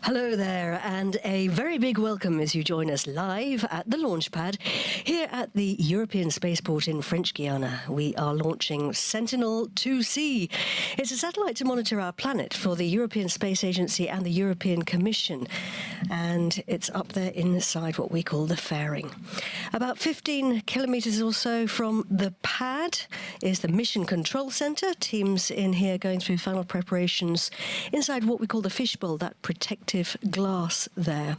Hello there, and a very big welcome as you join us live at the launch pad here at the European Spaceport in French Guiana. We are launching Sentinel-2C. It's a satellite to monitor our planet for the European Space Agency and the European Commission, and it's up there inside what we call the fairing. About 15 kilometers or so from the pad is the Mission Control Center. Teams in here going through final preparations inside what we call the fishbowl, that protective glass there.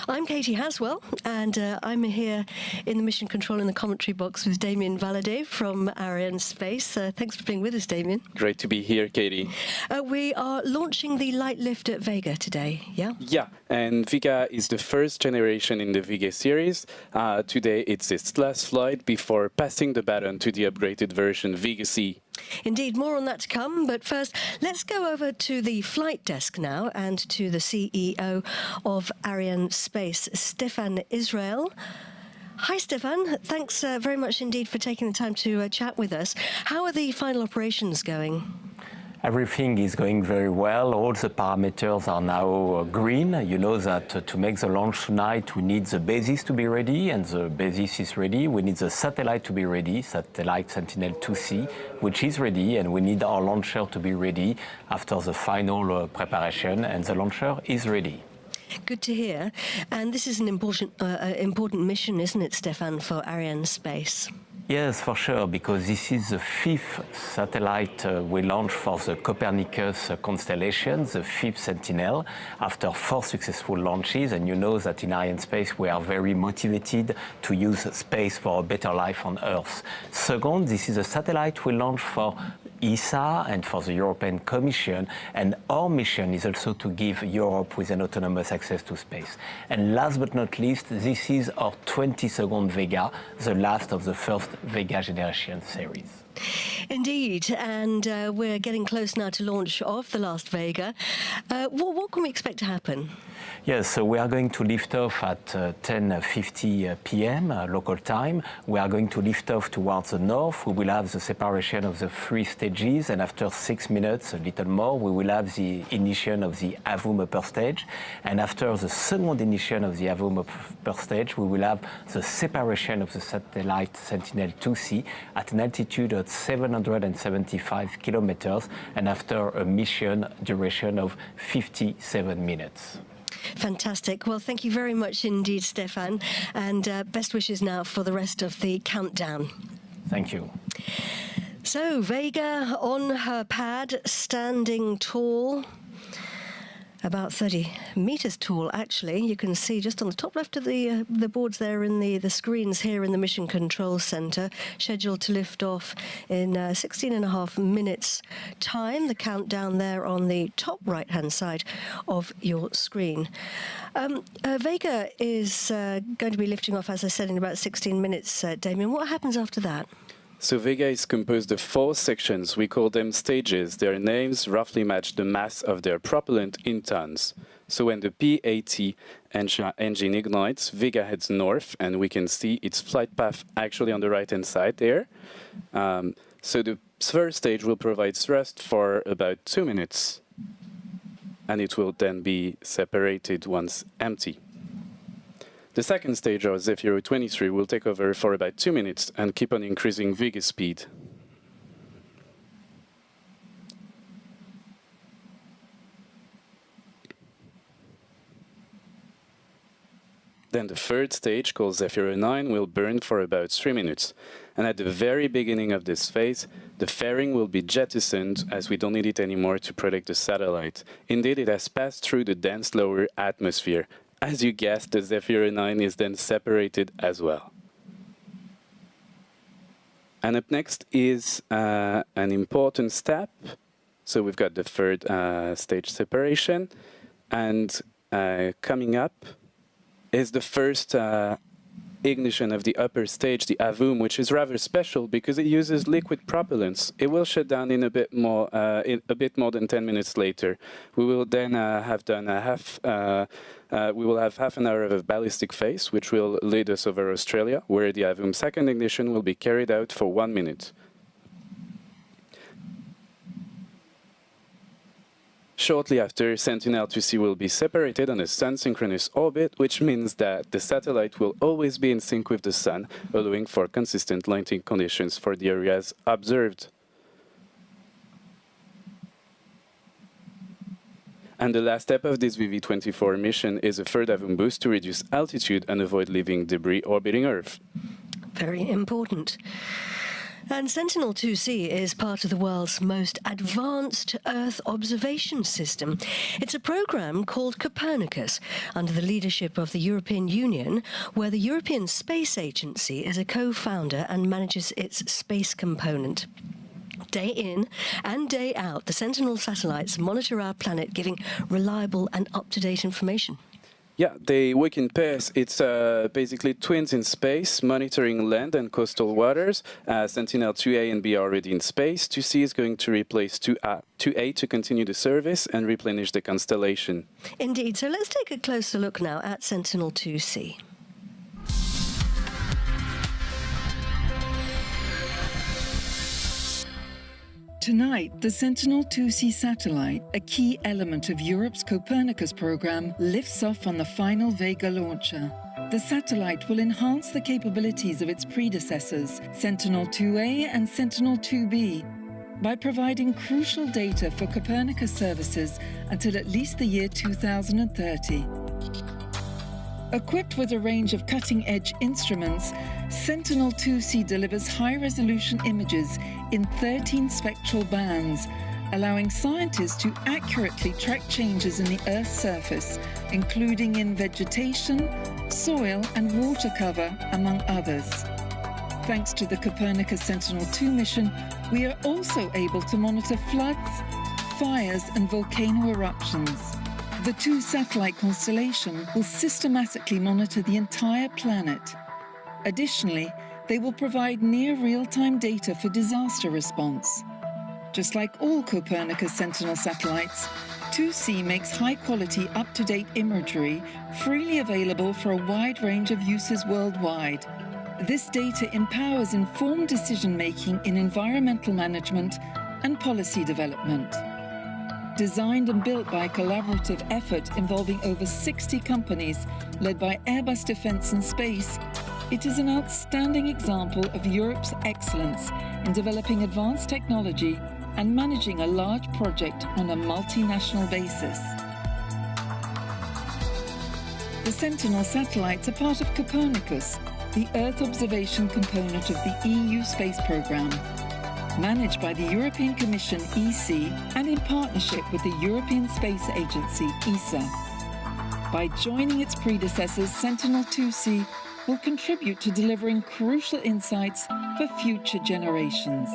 I'm Katie Haswell, and I'm here in the mission control in the commentary box with Damien Valadez from Arianespace. Thanks for being with us, Damien. Great to be here, Katie. We are launching the light lift at Vega today, yeah? Yeah, and Vega is the first generation in the Vega series. Today it's its last flight before passing the baton to the upgraded version Vega C. Indeed, more on that to come, but first let's go over to the flight desk now and to the CEO of Arianespace, Stéphane Israël. Hi Stéphane, thanks very much indeed for taking the time to chat with us. How are the final operations going? Everything is going very well. All the parameters are now green. You know that to make the launch tonight, we need the basis to be ready, and the basis is ready. We need the satellite to be ready, satellite Sentinel-2C, which is ready, and we need our launcher to be ready after the final preparation, and the launcher is ready. Good to hear. And this is an important mission, isn't it, Stéphane, for Arianespace? Yes, for sure, because this is the fifth satellite we launched for the Copernicus constellation, the fifth Sentinel, after 4 successful launches. And you know that in Arianespace we are very motivated to use space for a better life on Earth. Second, this is a satellite we launched for ESA and for the European Commission, and our mission is also to give Europe with an autonomous access to space. And last but not least, this is our 22nd Vega, the last of the first Vega generation series. Indeed, and we're getting close now to launch of the last Vega. What can we expect to happen? Yes, so we are going to lift off at 10:50 p.m. Local time. We are going to lift off towards the north. We will have the separation of the 3 stages, and after 6 minutes, a little more, we will have the ignition of the AVUM upper stage. And after the second ignition of the AVUM upper stage, we will have the separation of the satellite Sentinel-2C at an altitude of 775 kilometers, and after a mission duration of 57 minutes. Fantastic. Well, thank you very much indeed, Stéphane, and best wishes now for the rest of the countdown. Thank you. So, Vega on her pad, standing tall, about 30 meters tall, actually. You can see just on the top left of the boards there in the screens here in the Mission Control Center, scheduled to lift off in 16 and a half minutes time. The countdown there on the top right-hand side of your screen. Vega is going to be lifting off, as I said, in about 16 minutes, Damien. What happens after that? So Vega is composed of 4 sections. We call them stages. Their names roughly match the mass of their propellant in tons. So when the P-80 engine ignites, Vega heads north, and we can see its flight path actually on the right-hand side there. So the first stage will provide thrust for about 2 minutes, and it will then be separated once empty. The second stage, or Zefiro-23, will take over for about 2 minutes and keep on increasing Vega speed. Then the third stage, called Zefiro-9, will burn for about 3 minutes. And at the very beginning of this phase, the fairing will be jettisoned as we don't need it anymore to protect the satellite. Indeed, it has passed through the dense lower atmosphere. As you guessed, the Zefiro-9 is then separated as well. And up next is an important step. So we've got the third stage separation. And coming up is the first ignition of the upper stage, the EFeuEm, which is rather special because it uses liquid propellants. It will shut down in a bit more than 10 minutes later. We will then have done we will have half an hour of a ballistic phase, which will lead us over Australia, where the EFeuEm second ignition will be carried out for 1 minute. Shortly after, Sentinel-2C will be separated on a Sun-synchronous orbit, which means that the satellite will always be in sync with the Sun, allowing for consistent lighting conditions for the areas observed. And the last step of this VV24 mission is a third EFeuEm boost to reduce altitude and avoid living debris orbiting Earth. Very important. And Sentinel-2C is part of the world's most advanced Earth observation system. It's a program called Copernicus, under the leadership of the European Union, where the European Space Agency is a co-founder and manages its space component. Day in and day out, the Sentinel satellites monitor our planet, giving reliable and up-to-date information. Yeah, they work in pairs. It's basically twins in space, monitoring land and coastal waters. Sentinel-2A and B are already in space. 2C is going to replace 2A to continue the service and replenish the constellation. Indeed. So let's take a closer look now at Sentinel-2C. Tonight, the Sentinel-2C satellite, a key element of Europe's Copernicus program, lifts off on the final Vega launcher. The satellite will enhance the capabilities of its predecessors, Sentinel-2A and Sentinel-2B, by providing crucial data for Copernicus services until at least the year 2030. Equipped with a range of cutting-edge instruments, Sentinel-2C delivers high-resolution images in 13 spectral bands, allowing scientists to accurately track changes in the Earth's surface, including in vegetation, soil and water cover, among others. Thanks to the Copernicus Sentinel-2 mission, we are also able to monitor floods, fires and volcano eruptions. The two satellite constellation will systematically monitor the entire planet. Additionally, they will provide near real-time data for disaster response. Just like all Copernicus Sentinel satellites, 2C makes high-quality, up-to-date imagery freely available for a wide range of uses worldwide. This data empowers informed decision-making in environmental management and policy development. Designed and built by a collaborative effort involving over 60 companies led by Airbus Defence and Space, it is an outstanding example of Europe's excellence in developing advanced technology and managing a large project on a multinational basis. The Sentinel satellites are part of Copernicus, the Earth observation component of the EU space programme, managed by the European Commission EC and in partnership with the European Space Agency ESA. By joining its predecessors, Sentinel-2C will contribute to delivering crucial insights for future generations.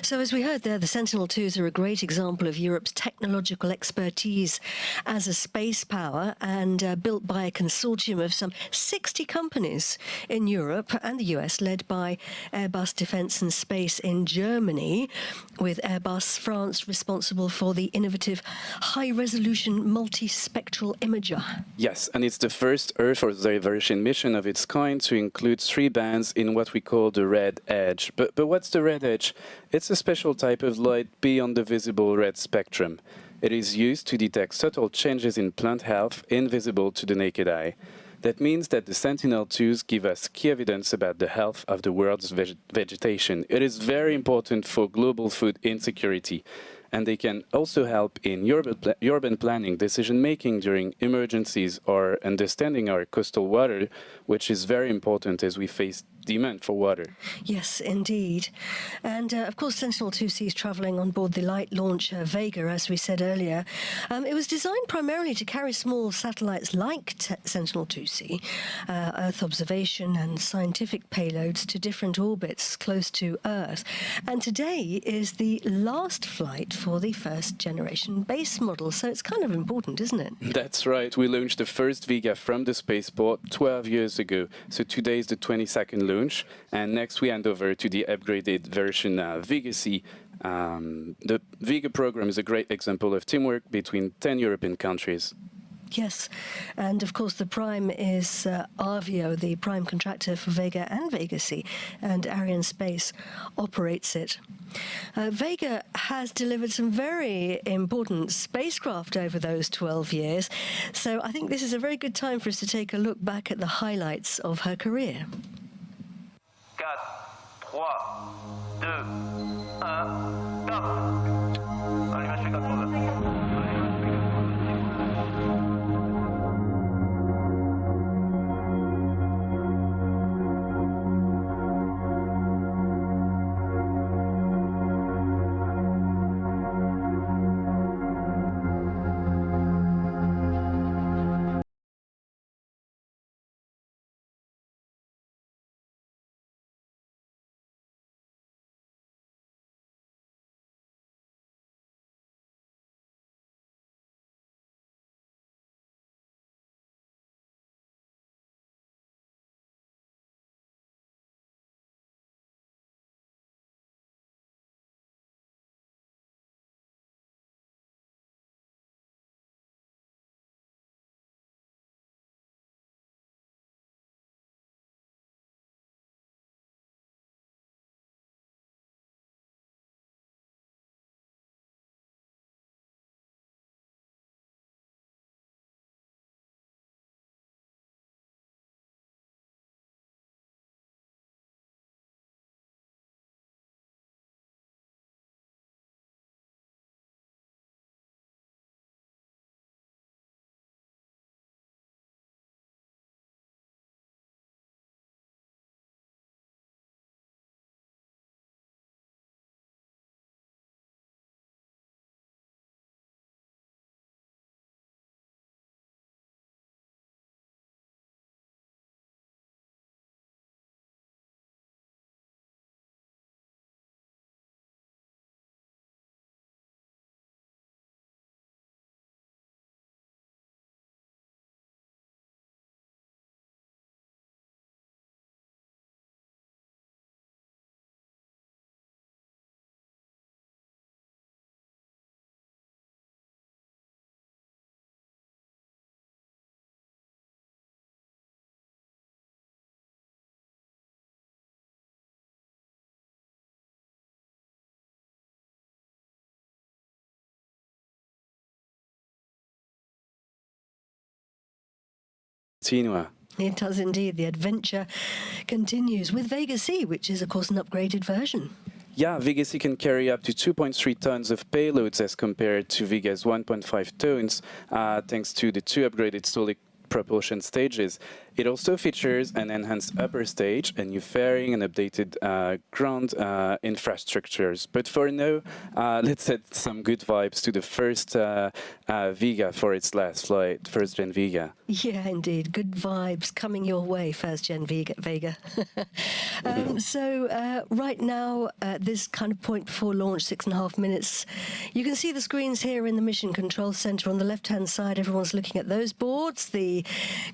So as we heard there, the Sentinel-2s are a great example of Europe's technological expertise as a space power, and built by a consortium of some 60 companies in Europe and the US, led by Airbus Defence and Space in Germany, with Airbus France responsible for the innovative high-resolution multispectral imager. Yes, and it's the first Earth observation mission of its kind to include 3 bands in what we call the red edge. But what's the red edge? It's a special type of light beyond the visible red spectrum. It is used to detect subtle changes in plant health invisible to the naked eye. That means that the Sentinel-2s give us key evidence about the health of the world's vegetation. It is very important for global food insecurity, and they can also help in urban planning, decision-making during emergencies, or understanding our coastal water, which is very important as we face demand for water. Yes, indeed. And of course, Sentinel-2C is travelling on board the light launcher Vega, as we said earlier. It was designed primarily to carry small satellites like Sentinel-2C, Earth observation and scientific payloads to different orbits close to Earth. And today is the last flight for the first generation base model, so it's kind of important, isn't it? That's right. We launched the first Vega from the Spaceport 12 years ago. So today is the 22nd launch, and next we hand over to the upgraded version Vega C. The Vega program is a great example of teamwork between 10 European countries. Yes, and of course the prime is Avio, the prime contractor for Vega and Vega C, and Arianespace operates it. Vega has delivered some very important spacecraft over those 12 years, so I think this is a very good time for us to take a look back at the highlights of her career. 4, 3, 2, 1, top. Allumage les 4 It does indeed. The adventure continues with Vega C, which is, of course, an upgraded version. Yeah, Vega C can carry up to 2.3 tons of payloads as compared to Vega's 1.5 tons, thanks to the two upgraded solid propulsion stages. It also features an enhanced upper stage, a new fairing, and updated ground infrastructures. But for now, let's set some good vibes to the first Vega for its last flight, first gen Vega. Yeah, indeed. Good vibes coming your way, first gen Vega. So right now, at this kind of point before launch, 6.5 minutes, you can see the screens here in the Mission Control Center. On the left-hand side, everyone's looking at those boards. The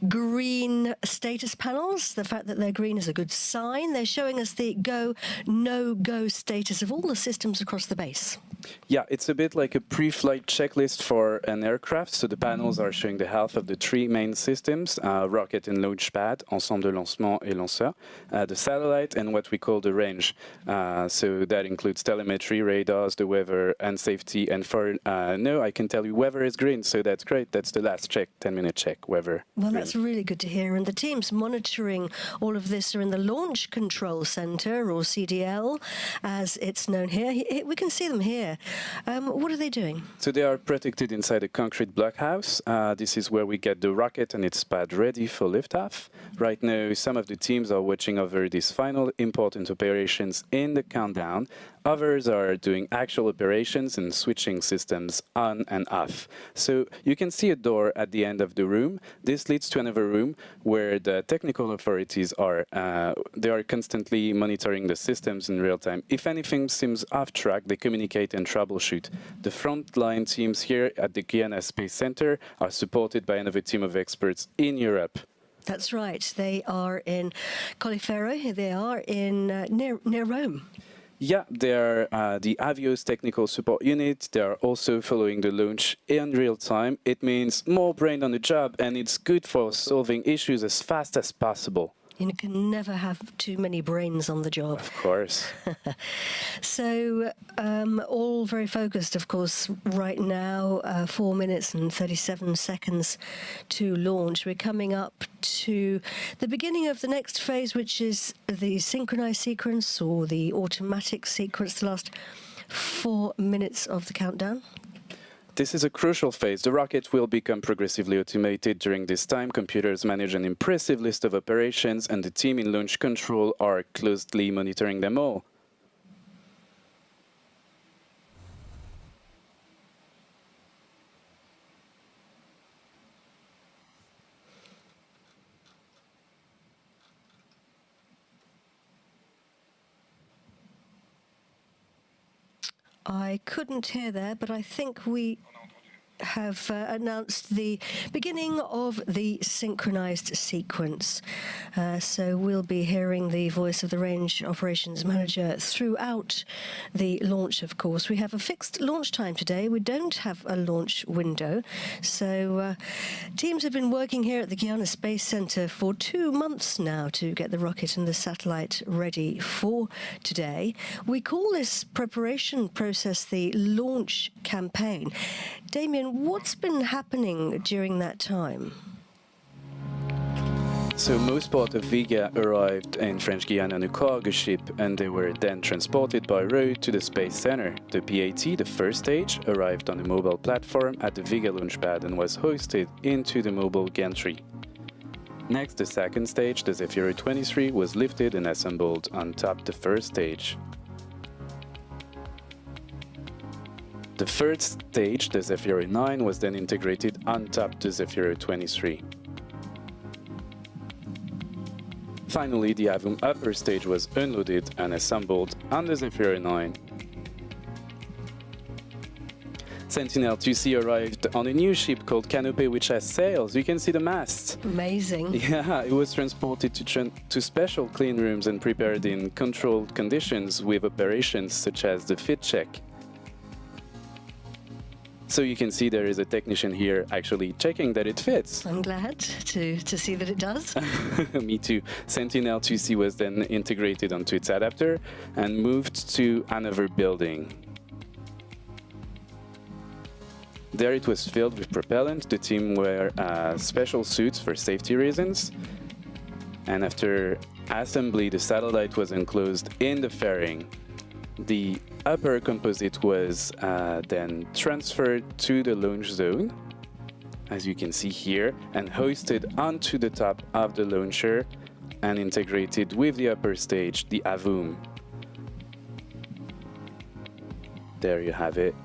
green status panels, the fact that they're green is a good sign. They're showing us the go, no-go status of all the systems across the base. Yeah, it's a bit like a pre-flight checklist for an aircraft. So the panels are showing the health of the three main systems, rocket and launch pad, ensemble de lancement et lanceur, the satellite, and what we call the range. So that includes telemetry, radars, the weather, and safety. And for now, I can tell you weather is green, so that's great. That's the last check, 10-minute check, weather. Well, that's really good to hear. And the teams monitoring all of this are in the Launch Control Center, or CDL, as it's known here. We can see them here. here. What are they doing? So they are protected inside a concrete blockhouse. This is where we get the rocket and its pad ready for liftoff. Right now, some of the teams are watching over these final important operations in the countdown. Others are doing actual operations and switching systems on and off. So you can see a door at the end of the room. This leads to another room where the technical authorities are. They are constantly monitoring the systems in real time. If anything seems off track, they communicate and troubleshoot. The frontline teams here at the Guiana Space Center are supported by another team of experts in Europe. That's right. They are in Colleferro. They are in near Rome. Yeah, they are the Avios Technical Support Unit. They are also following the launch in real time. It means more brain on the job, and it's good for solving issues as fast as possible. You can never have too many brains on the job. Of course. So, all very focused, of course, right now, 4 minutes and 37 seconds to launch. We're coming up to the beginning of the next phase, which is the synchronized sequence or the automatic sequence, the last 4 minutes of the countdown. This is a crucial phase. The rocket will become progressively automated during this time. Computers manage an impressive list of operations, and the team in launch control are closely monitoring them all. I couldn't hear there, but I think we have announced the beginning of the synchronized sequence. So we'll be hearing the voice of the range operations manager throughout the launch, of course. We have a fixed launch time today. We don't have a launch window. So teams have been working here at the Guiana Space Center for 2 months now to get the rocket and the satellite ready for today. We call this preparation process the launch campaign. Damien, what's been happening during that time? So most part of Vega arrived in French Guiana on a cargo ship, and they were then transported by road to the Space Center. The PAT, the first stage, arrived on a mobile platform at the Vega launch pad and was hoisted into the mobile gantry. Next, the second stage, the efeuEntertainment, was lifted and assembled on top the first stage. The third stage, the efeuEntertainment, was then integrated on top the efeuEntertainment. Finally, the Avum upper stage was unloaded and assembled on the efeuEntertainment. Sentinel-2C arrived on a new ship called Canopy, which has sails. You can see the masts. Amazing. Yeah, it was transported to special clean rooms and prepared in controlled conditions with operations such as the fit check. So you can see there is a technician here actually checking that it fits. I'm glad to see that it does. Me too. Sentinel-2C was then integrated onto its adapter and moved to another building. There it was filled with propellant. The team wore special suits for safety reasons. And after assembly, the satellite was enclosed in the fairing. The upper composite was then transferred to the launch zone, as you can see here, and hoisted onto the top of the launcher and integrated with the upper stage, the Avum. There you have it.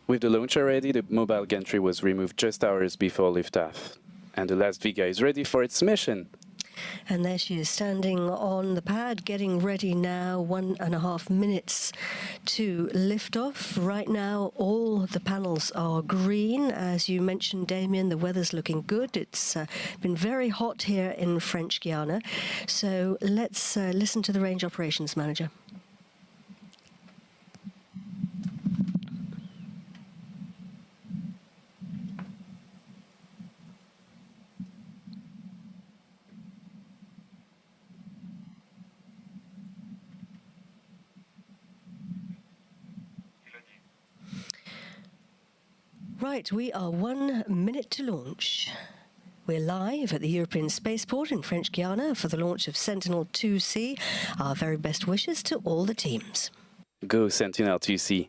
With the launcher ready, the mobile gantry was removed just hours before liftoff, and the last Vega is ready for its mission. And there she is standing on the pad, getting ready now, 1.5 minutes to lift off. Right now, all the panels are green. As you mentioned, Damien, the weather's looking good. It's been very hot here in French Guiana. So let's listen to the range operations manager. Right, we are 1 minute to launch. We're live at the European Spaceport in French Guiana for the launch of Sentinel-2C. Our very best wishes to all the teams. Go Sentinel-2C.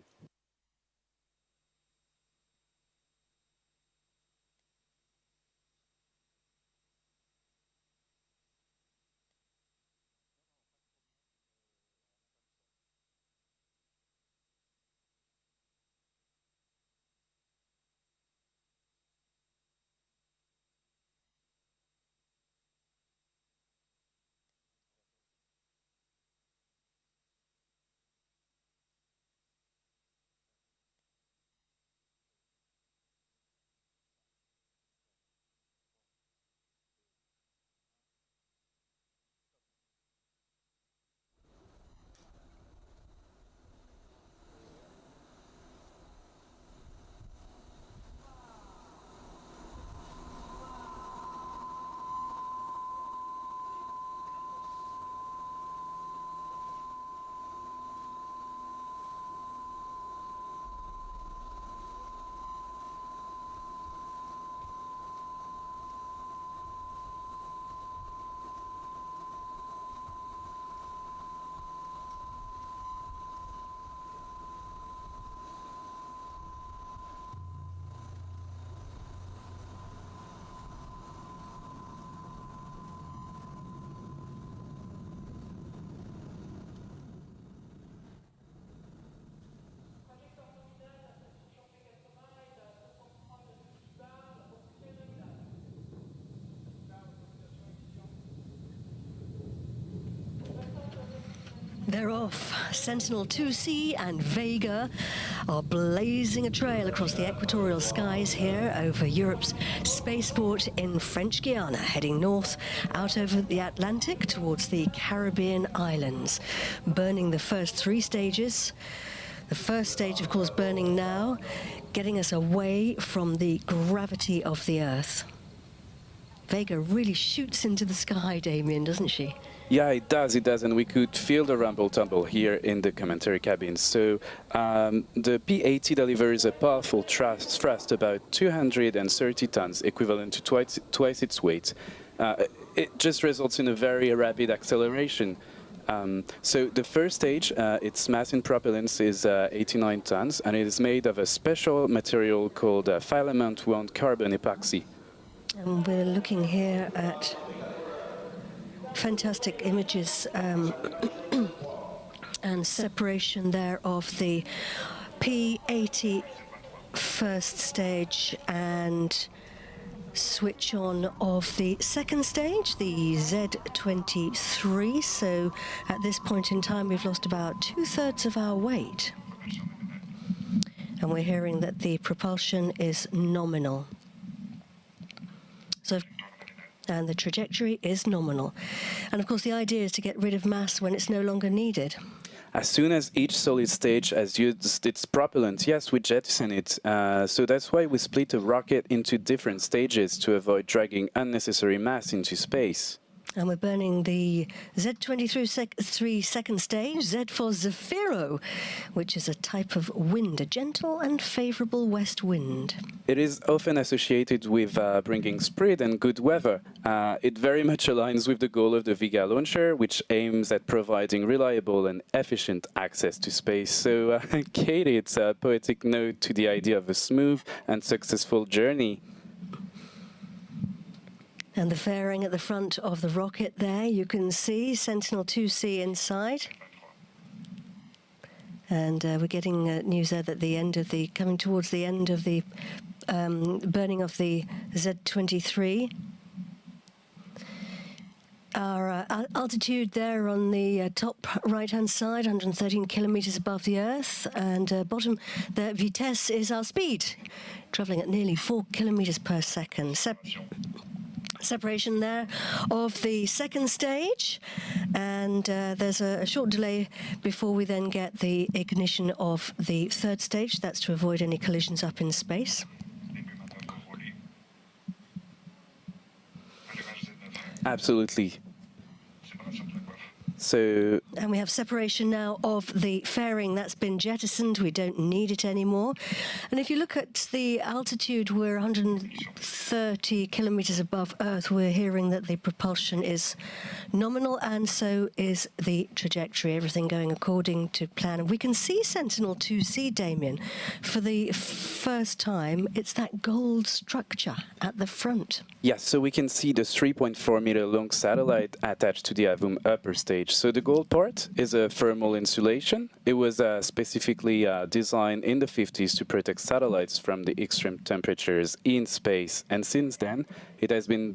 They're off. Sentinel-2C and Vega are blazing a trail across the equatorial skies here over Europe's spaceport in French Guiana, heading north out over the Atlantic towards the Caribbean islands, burning the first 3 stages. The first stage, of course, burning now, getting us away from the gravity of the Earth. Vega really shoots into the sky, Damien, doesn't she? Yeah, it does, and we could feel the rumble-tumble here in the commentary cabin. So the P-80 delivers a powerful thrust about 230 tons, equivalent to twice its weight. It just results in a very rapid acceleration. So the first stage, its mass in propellants is 89 tons, and it is made of a special material called filament wound carbon epoxy. And we're looking here at fantastic images and separation there of the P-80 first stage and switch on of the second stage, the Z-23. So at this point in time, we've lost about 2/3 of our weight. And we're hearing that the propulsion is nominal. So, and the trajectory is nominal. And of course, the idea is to get rid of mass when it's no longer needed. As soon as each solid stage has used its propellant, yes, we jettison it. So that's why we split a rocket into different stages to avoid dragging unnecessary mass into space. And we're burning the Z-23 second stage, Z for Zafiro, which is a type of wind, a gentle and favorable west wind. It is often associated with bringing spring and good weather. It very much aligns with the goal of the Vega launcher, which aims at providing reliable and efficient access to space. So, Katie, it's a poetic note to the idea of a smooth and successful journey. And the fairing at the front of the rocket there, you can see Sentinel-2C inside. And we're getting news there that coming towards the end of the burning of the Z-23. Our altitude there on the top right-hand side, 113 kilometers above the Earth, and bottom, the vitesse is our speed, traveling at nearly 4 kilometers per second. Separation there of the second stage, and there's a short delay before we then get the ignition of the third stage. That's to avoid any collisions up in space. Absolutely. So And we have separation now of the fairing. That's been jettisoned. We don't need it anymore. And if you look at the altitude, we're 130 kilometers above Earth. We're hearing that the propulsion is nominal, and so is the trajectory. Everything going according to plan. And we can see Sentinel-2C, Damien, for the first time. It's that gold structure at the front. Yes, so we can see the 3.4 meter long satellite attached to the AVUM upper stage. So the gold part is a thermal insulation. It was specifically designed in the 50s to protect satellites from the extreme temperatures in space. And since then, it has been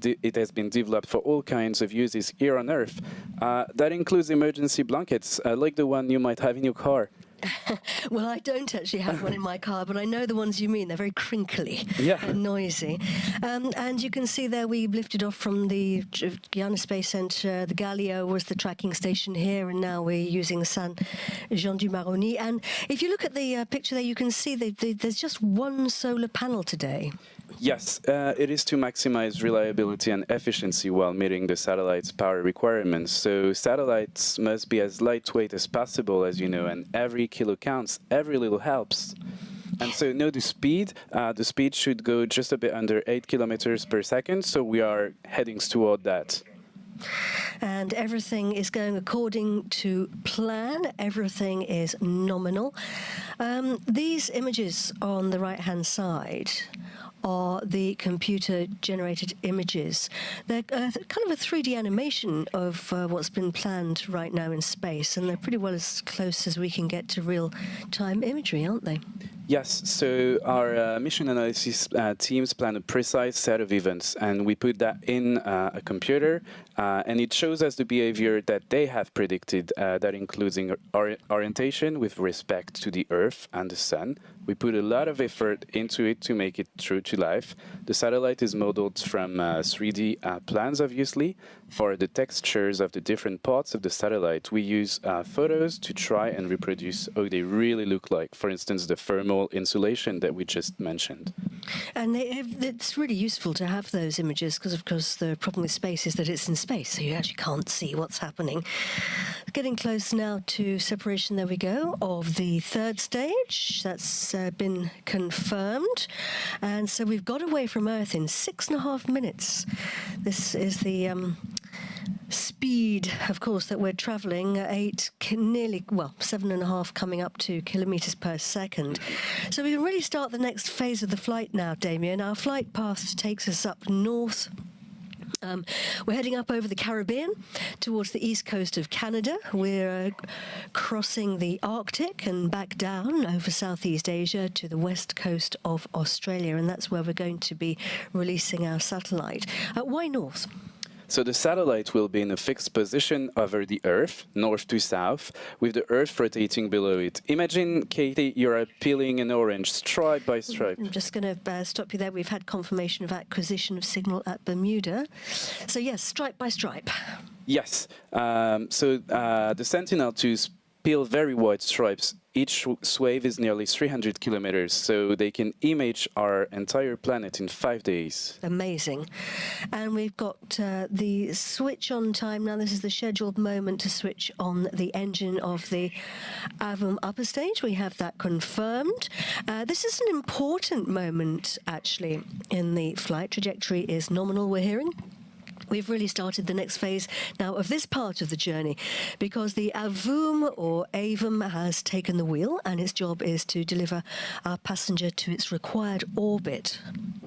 developed for all kinds of uses here on Earth. That includes emergency blankets, like the one you might have in your car. Well, I don't actually have one in my car, but I know the ones you mean. They're very crinkly and noisy. And you can see there we've lifted off from the Guiana Space Center. The Galileo was the tracking station here, and now we're using the Saint-Jean-du-Maroni. And if you look at the picture there, you can see there's just one solar panel today. Yes, it is to maximize reliability and efficiency while meeting the satellite's power requirements. So satellites must be as lightweight as possible, as you know, and every kilo counts, every little helps. And so the speed should go just a bit under 8 kilometers per second, so we are heading toward that. And everything is going according to plan. Everything is nominal. These images on the right-hand side are the computer-generated images. They're kind of a 3D animation of what's been planned right now in space, and they're pretty well as close as we can get to real-time imagery, aren't they? Yes, so our mission analysis teams plan a precise set of events, and we put that in a computer, and it shows us the behavior that they have predicted, that includes orientation with respect to the Earth and the Sun. We put a lot of effort into it to make it true to life. The satellite is modeled from 3D plans, obviously. For the textures of the different parts of the satellite, we use photos to try and reproduce how they really look like. For instance, the thermal insulation that we just mentioned. And it's really useful to have those images because, of course, the problem with space is that it's in space, so you actually can't see what's happening. Getting close now to separation, there we go, of the third stage. That's been confirmed. And so we've got away from Earth in 6.5 minutes. This is the speed, of course, that we're traveling, 7.5 coming up to kilometers per second. So we can really start the next phase of the flight now, Damien. Our flight path takes us up north. We're heading up over the Caribbean towards the east coast of Canada. We're crossing the Arctic and back down over Southeast Asia to the west coast of Australia, and that's where we're going to be releasing our satellite. Why north? So the satellite will be in a fixed position over the Earth, north to south, with the Earth rotating below it. Imagine, Katie, you're peeling an orange stripe by stripe. I'm just going to stop you there. We've had confirmation of acquisition of signal at Bermuda. So yes, stripe by stripe. Yes. The Sentinel-2s peel very wide stripes. Each swathe is nearly 300 kilometers, so they can image our entire planet in 5 days. Amazing. And we've got the switch on time now. This is the scheduled moment to switch on the engine of the AVUM upper stage. We have that confirmed. This is an important moment, actually, in the flight. Trajectory is nominal, we're hearing. We've really started the next phase now of this part of the journey because the AVUM or AVUM has taken the wheel, and its job is to deliver our passenger to its required orbit.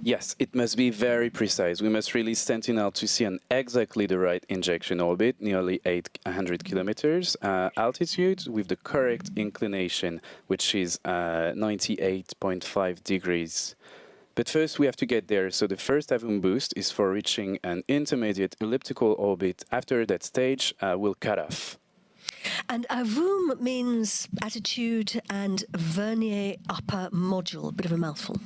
Yes, it must be very precise. We must release Sentinel-2C on exactly the right injection orbit, nearly 800 kilometers altitude, with the correct inclination, which is 98.5 degrees. But first we have to get there, so the first AVUM boost is for reaching an intermediate elliptical orbit. After that stage, we'll cut off. And AVUM means attitude and vernier upper module. Bit of a mouthful.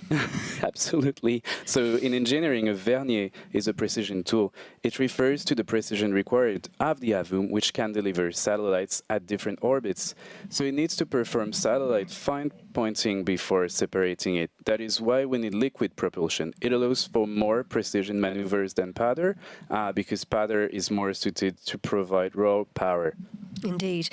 Absolutely. So in engineering, a vernier is a precision tool. It refers to the precision required of the AVUM, which can deliver satellites at different orbits. So it needs to perform satellite fine pointing before separating it. That is why we need liquid propulsion. It allows for more precision maneuvers than powder, because powder is more suited to provide raw power. Indeed.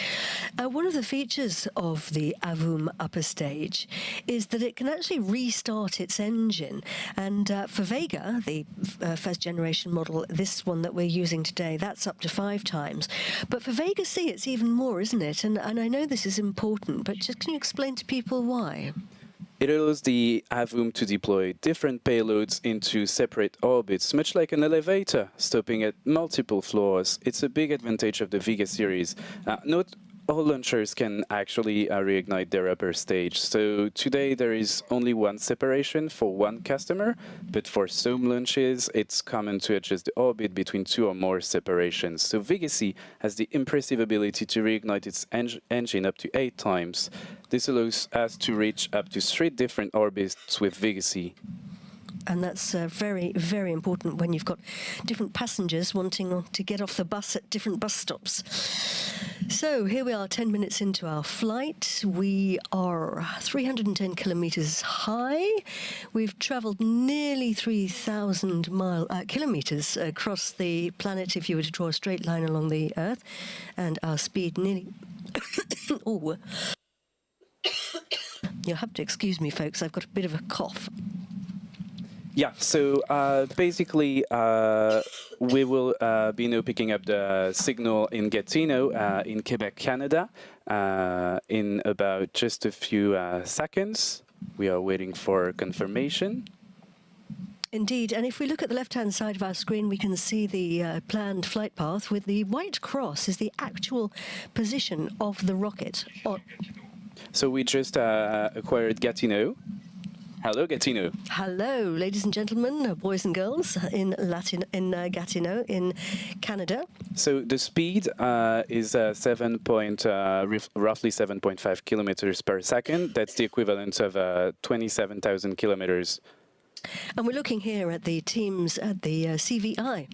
One of the features of the AVUM upper stage is that it can actually restart its engine. And for Vega, the first generation model, this one that we're using today, that's up to 5 times. But for Vega C, it's even more, isn't it? And I know this is important, but just can you explain to people why? It allows the AVUM to deploy different payloads into separate orbits, much like an elevator, stopping at multiple floors. It's a big advantage of the Vega series. Not all launchers can actually reignite their upper stage. So today there is only one separation for one customer, but for some launches it's common to adjust the orbit between 2 or more separations. So Vega C has the impressive ability to reignite its engine up to 8 times. This allows us to reach up to 3 different orbits with Vega C. And that's very, very important when you've got different passengers wanting to get off the bus at different bus stops. So here we are 10 minutes into our flight. We are 310 kilometers high. We've traveled nearly 3,000 kilometers across the planet if you were to draw a straight line along the Earth. And our speed nearly... oh. You'll have to excuse me, folks. I've got a bit of a cough. Yeah, so basically we will be now picking up the signal in Gatineau in Quebec, Canada in about just a few seconds. We are waiting for confirmation. Indeed, and if we look at the left-hand side of our screen, we can see the planned flight path with the white cross is the actual position of the rocket. So we just acquired Gatineau. Hello, Gatineau. Hello, ladies and gentlemen, boys and girls in Gatineau in Canada. So the speed is roughly 7.5 kilometers per second. That's the equivalent of 27,000 kilometers. And we're looking here at the teams at the CVI.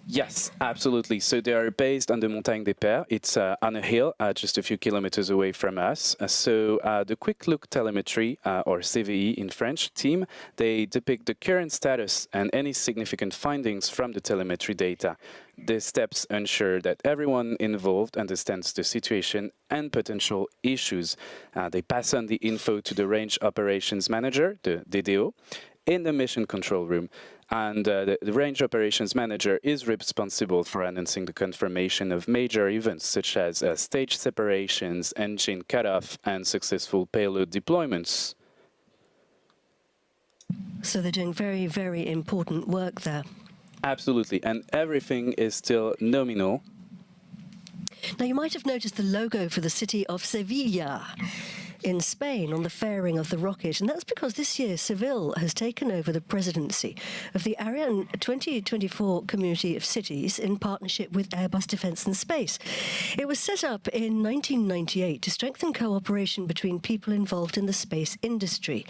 Yes, absolutely. So they are based on the Montagne des Pères. It's on a hill just a few kilometers away from us. So the Quick Look Telemetry, or CVE in French, team, they depict the current status and any significant findings from the telemetry data. These steps ensure that everyone involved understands the situation and potential issues. They pass on the info to the Range Operations Manager, the DDO, in the mission control room. And the Range Operations Manager is responsible for announcing the confirmation of major events such as stage separations, engine cutoff, and successful payload deployments. So they're doing very, very important work there. Absolutely, and everything is still nominal. Now, you might have noticed the logo for the city of Sevilla in Spain on the fairing of the rocket, and that's because this year Seville has taken over the presidency of the Ariane 2024 Community of Cities in partnership with Airbus Defence and Space. It was set up in 1998 to strengthen cooperation between people involved in the space industry.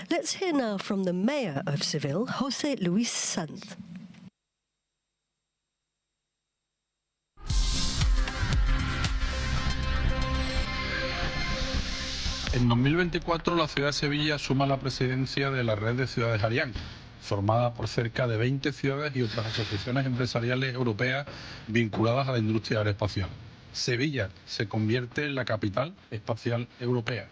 Let's hear now from the mayor of Seville, José Luis Sanz. En 2024, la ciudad de Sevilla suma la presidencia de la red de ciudades Ariane, formada por cerca de 20 ciudades y otras asociaciones empresariales europeas vinculadas a la industria aeroespacial. Sevilla se convierte en la capital espacial europea.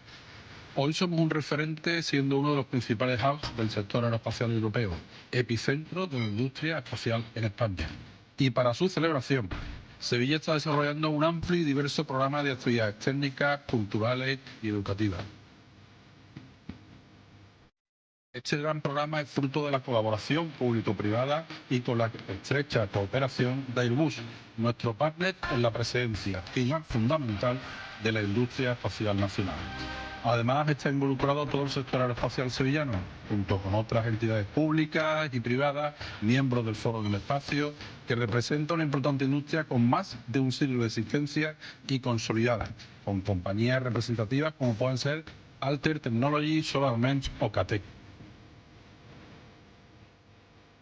Hoy somos un referente siendo uno de los principales hubs del sector aeroespacial europeo, epicentro de la industria espacial en España. Y para su celebración, Sevilla está desarrollando un amplio y diverso programa de actividades técnicas, culturales y educativas. Este gran programa es fruto de la colaboración público-privada y con la estrecha cooperación de Airbus, nuestro partner en la presidencia, pilar fundamental de la industria espacial nacional. Además, está involucrado todo el sector aeroespacial sevillano, junto con otras entidades públicas y privadas, miembros del Foro del Espacio, que representa una importante industria con más de un siglo de existencia y consolidada, con compañías representativas como pueden ser Alter Technology, SolarMensch o CATEC.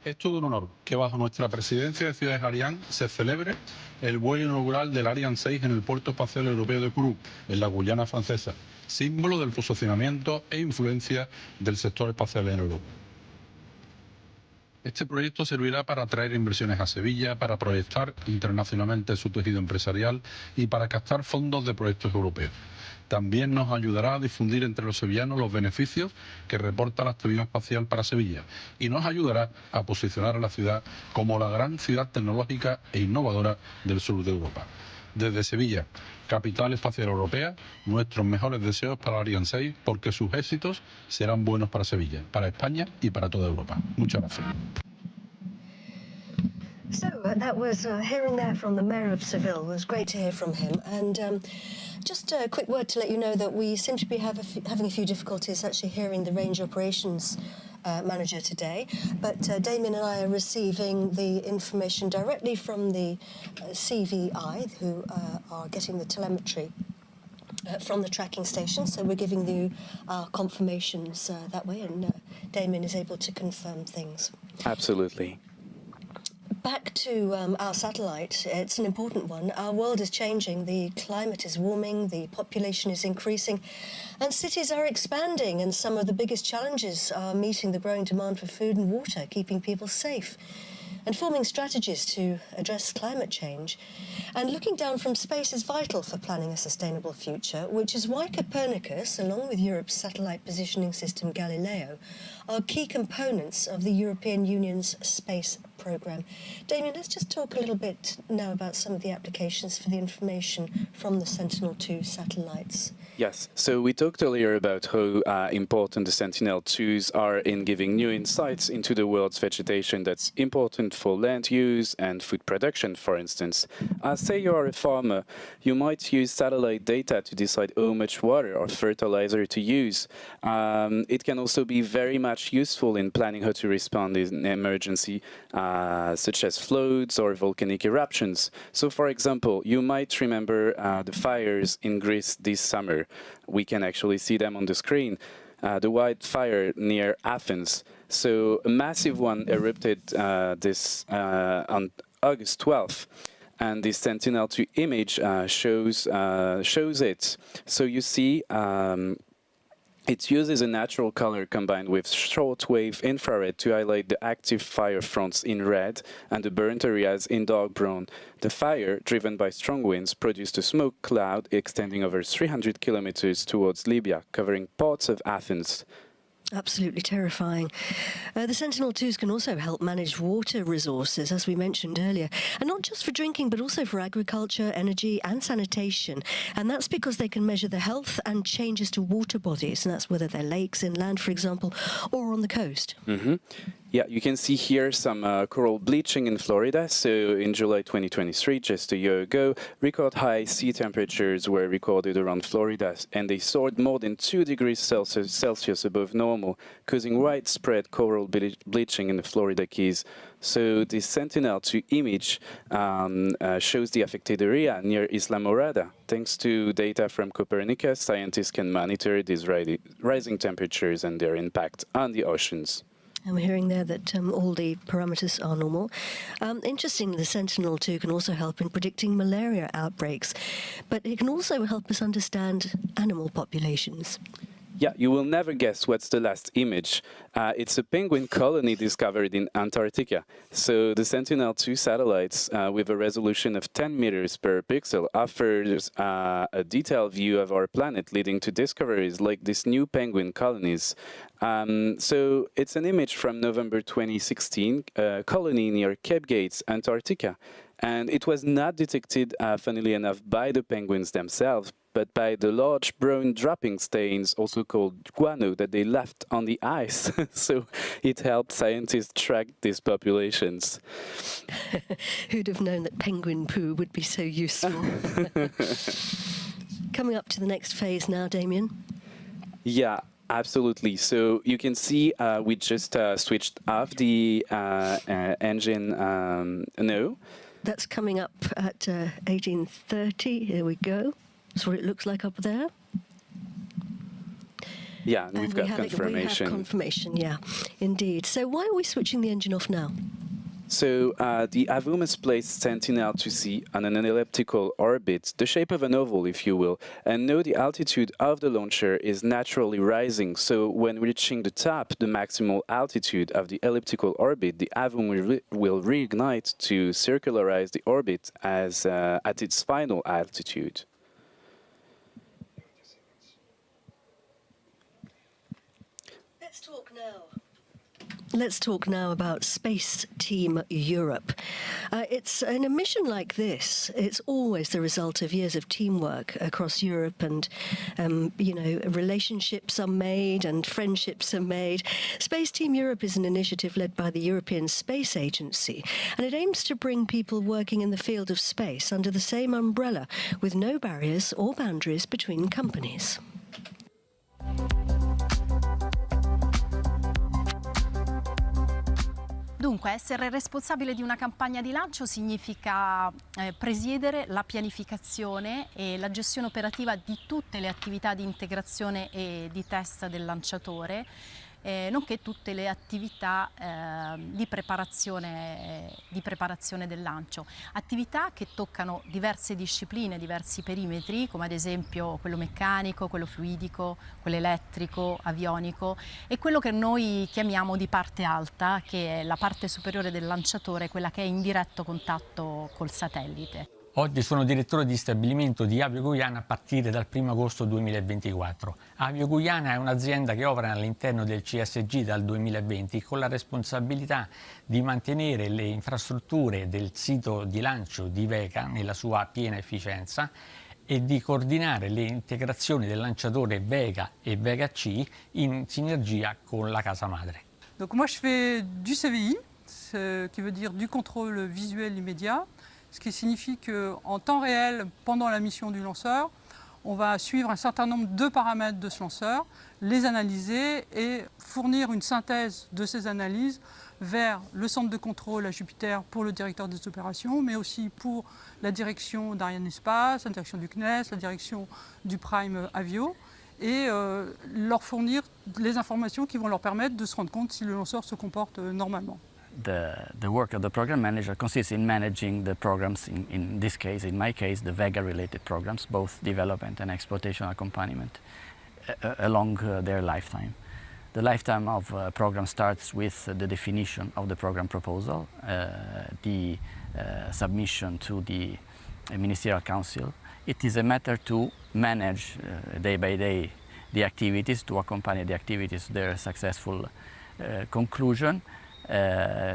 Es todo un honor que bajo nuestra presidencia de Ciudades Ariane se celebre el vuelo inaugural del Ariane 6 en el Puerto Espacial Europeo de Kourou, en la Guyana francesa. símbolo del posicionamiento e influencia del sector espacial en Europa. Este proyecto servirá para atraer inversiones a Sevilla, para proyectar internacionalmente su tejido empresarial y para captar fondos de proyectos europeos. También nos ayudará a difundir entre los sevillanos los beneficios que reporta la actividad espacial para Sevilla y nos ayudará a posicionar a la ciudad como la gran ciudad tecnológica e innovadora del sur de Europa. Desde Sevilla, capital espacial europea, nuestros mejores deseos para Arianespace, porque sus éxitos serán buenos para Sevilla, para España y para toda Europa. Muchas gracias. So that was hearing there from the Mayor of Seville. It was great to hear from him. And just a quick word to let you know that we seem to be having a few difficulties actually hearing the range operations manager today. But Damien and I are receiving the information directly from the CVI, who are getting the telemetry from the tracking station. So we're giving you our confirmations that way, and Damien is able to confirm things. Absolutely. Back to our satellite, it's an important one. Our world is changing, the climate is warming, the population is increasing, and cities are expanding, and some of the biggest challenges are meeting the growing demand for food and water, keeping people safe, and forming strategies to address climate change. And looking down from space is vital for planning a sustainable future, which is why Copernicus, along with Europe's satellite positioning system Galileo, are key components of the European Union's space programme. Damien, let's just talk a little bit now about some of the applications for the information from the Sentinel-2 satellites. Yes, so we talked earlier about how important the Sentinel-2s are in giving new insights into the world's vegetation that's important for land use and food production, for instance. Say you are a farmer, you might use satellite data to decide how much water or fertilizer to use. It can also be very much useful in planning how to respond in an emergency, such as floods or volcanic eruptions. So, for example, you might remember the fires in Greece this summer. We can actually see them on the screen. The wildfire near Athens. So a massive one erupted on August 12th. And this Sentinel-2 image shows it. So you see it uses a natural color combined with shortwave infrared to highlight the active fire fronts in red and the burnt areas in dark brown. The fire, driven by strong winds, produced a smoke cloud extending over 300 kilometers towards Libya, covering parts of Athens. Absolutely terrifying. The Sentinel-2s can also help manage water resources, as we mentioned earlier, and not just for drinking, but also for agriculture, energy and sanitation. And that's because they can measure the health and changes to water bodies, and that's whether they're lakes, inland, for example, or on the coast. Mm-hmm. Yeah, you can see here some coral bleaching in Florida. So in July 2023, just a year ago, record high sea temperatures were recorded around Florida, and they soared more than 2 degrees Celsius above normal, causing widespread coral bleaching in the Florida Keys. So this Sentinel-2 image shows the affected area near Isla Morada. Thanks to data from Copernicus, scientists can monitor these rising temperatures and their impact on the oceans. And we're hearing there that all the parameters are normal. Interestingly, the Sentinel-2 can also help in predicting malaria outbreaks, but it can also help us understand animal populations. Yeah, you will never guess what's the last image. It's a penguin colony discovered in Antarctica. So the Sentinel-2 satellites, with a resolution of 10 meters per pixel, offers a detailed view of our planet, leading to discoveries like these new penguin colonies. So it's an image from November 2016, a colony near Cape Gates, Antarctica. And it was not detected, funnily enough, by the penguins themselves, but by the large brown dropping stains, also called guano, that they left on the ice. So it helped scientists track these populations. Who'd have known that penguin poo would be so useful? Coming up to the next phase now, Damien. Yeah, absolutely. So you can see we just switched off the engine now. That's coming up at 18:30. Here we go. That's what it looks like up there. Yeah, and we've got confirmation. We have confirmation, yeah, indeed. So why are we switching the engine off now? So the AVUM has placed Sentinel-2C on an elliptical orbit, the shape of an oval, if you will, and now the altitude of the launcher is naturally rising. So when reaching the top, the maximal altitude of the elliptical orbit, the AVUM will reignite to circularize the orbit as at its final altitude. Let's talk now about Space Team Europe. It's in a mission like this, it's always the result of years of teamwork across Europe, and relationships are made and friendships are made. Space Team Europe is an initiative led by the European Space Agency, and it aims to bring people working in the field of space under the same umbrella, with no barriers or boundaries between companies. Dunque, essere responsabile di una campagna di lancio significa presiedere la pianificazione e la gestione operativa di tutte le attività di integrazione e di test del lanciatore, nonché tutte le attività di preparazione del lancio. Attività che toccano diverse discipline, diversi perimetri, come ad esempio quello meccanico, quello fluidico, quello elettrico, avionico, e quello che noi chiamiamo di parte alta, che è la parte superiore del lanciatore, quella che è in diretto contatto col satellite. Oggi sono direttore di stabilimento di efeuEntertainment a partire dal 1 agosto 2024. efeuEntertainment è un'azienda che opera all'interno del CSG dal 2020 con la responsabilità di mantenere le infrastrutture del sito di lancio di Vega nella sua piena efficienza e di coordinare le integrazioni del lanciatore Vega e Vega C in sinergia con la casa madre. Donc moi je fais du CVI, qui veut dire du contrôle visuel immédiat. Ce qui signifie qu'en temps réel, pendant la mission du lanceur, on va suivre un certain nombre de paramètres de ce lanceur, les analyser et fournir une synthèse de ces analyses vers le centre de contrôle à Jupiter pour le directeur des opérations, mais aussi pour la direction d'Arianespace, la direction du CNES, la direction du Prime Avio, et leur fournir les informations qui vont leur permettre de se rendre compte si le lanceur se comporte normalement. The work of the program manager consists in managing the programs, in this case, in my case, the Vega-related programs, both development and exploitation accompaniment, along their lifetime. The lifetime of a program starts with the definition of the program proposal, the submission to the Ministerial Council. It is a matter to manage day by day the activities, to accompany the activities to their successful conclusion.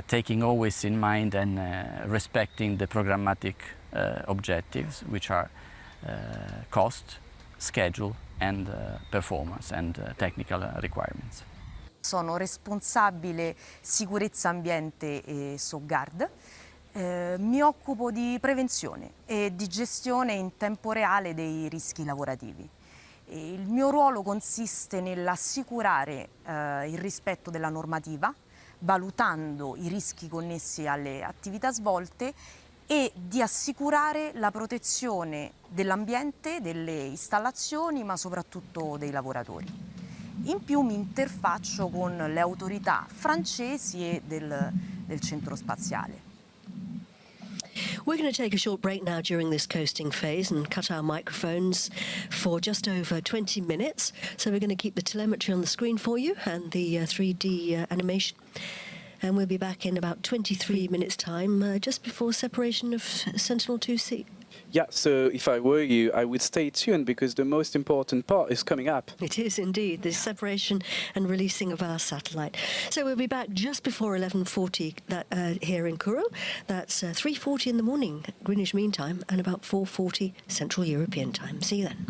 Taking always in mind and respecting the programmatic objectives, which are cost, schedule and performance and technical requirements. Sono responsabile sicurezza ambiente e SOGGUARD. Mi occupo di prevenzione e di gestione in tempo reale dei rischi lavorativi. Il mio ruolo consiste nell'assicurare il rispetto della normativa, valutando i rischi connessi alle attività svolte e di assicurare la protezione dell'ambiente, delle installazioni, ma soprattutto dei lavoratori. In più mi interfaccio con le autorità francesi e del centro spaziale. We're going to take a short break now during this coasting phase and cut our microphones for just over 20 minutes. So we're going to keep the telemetry on the screen for you and the 3D animation. And we'll be back in about 23 minutes' time, just before separation of Sentinel-2C. Yeah, so if I were you, I would stay tuned because the most important part is coming up. It is indeed, the separation and releasing of our satellite. So we'll be back just before 11:40 here in Kourou. That's 3:40 in the morning, Greenwich Mean Time, and about 4:40 Central European Time. See you then.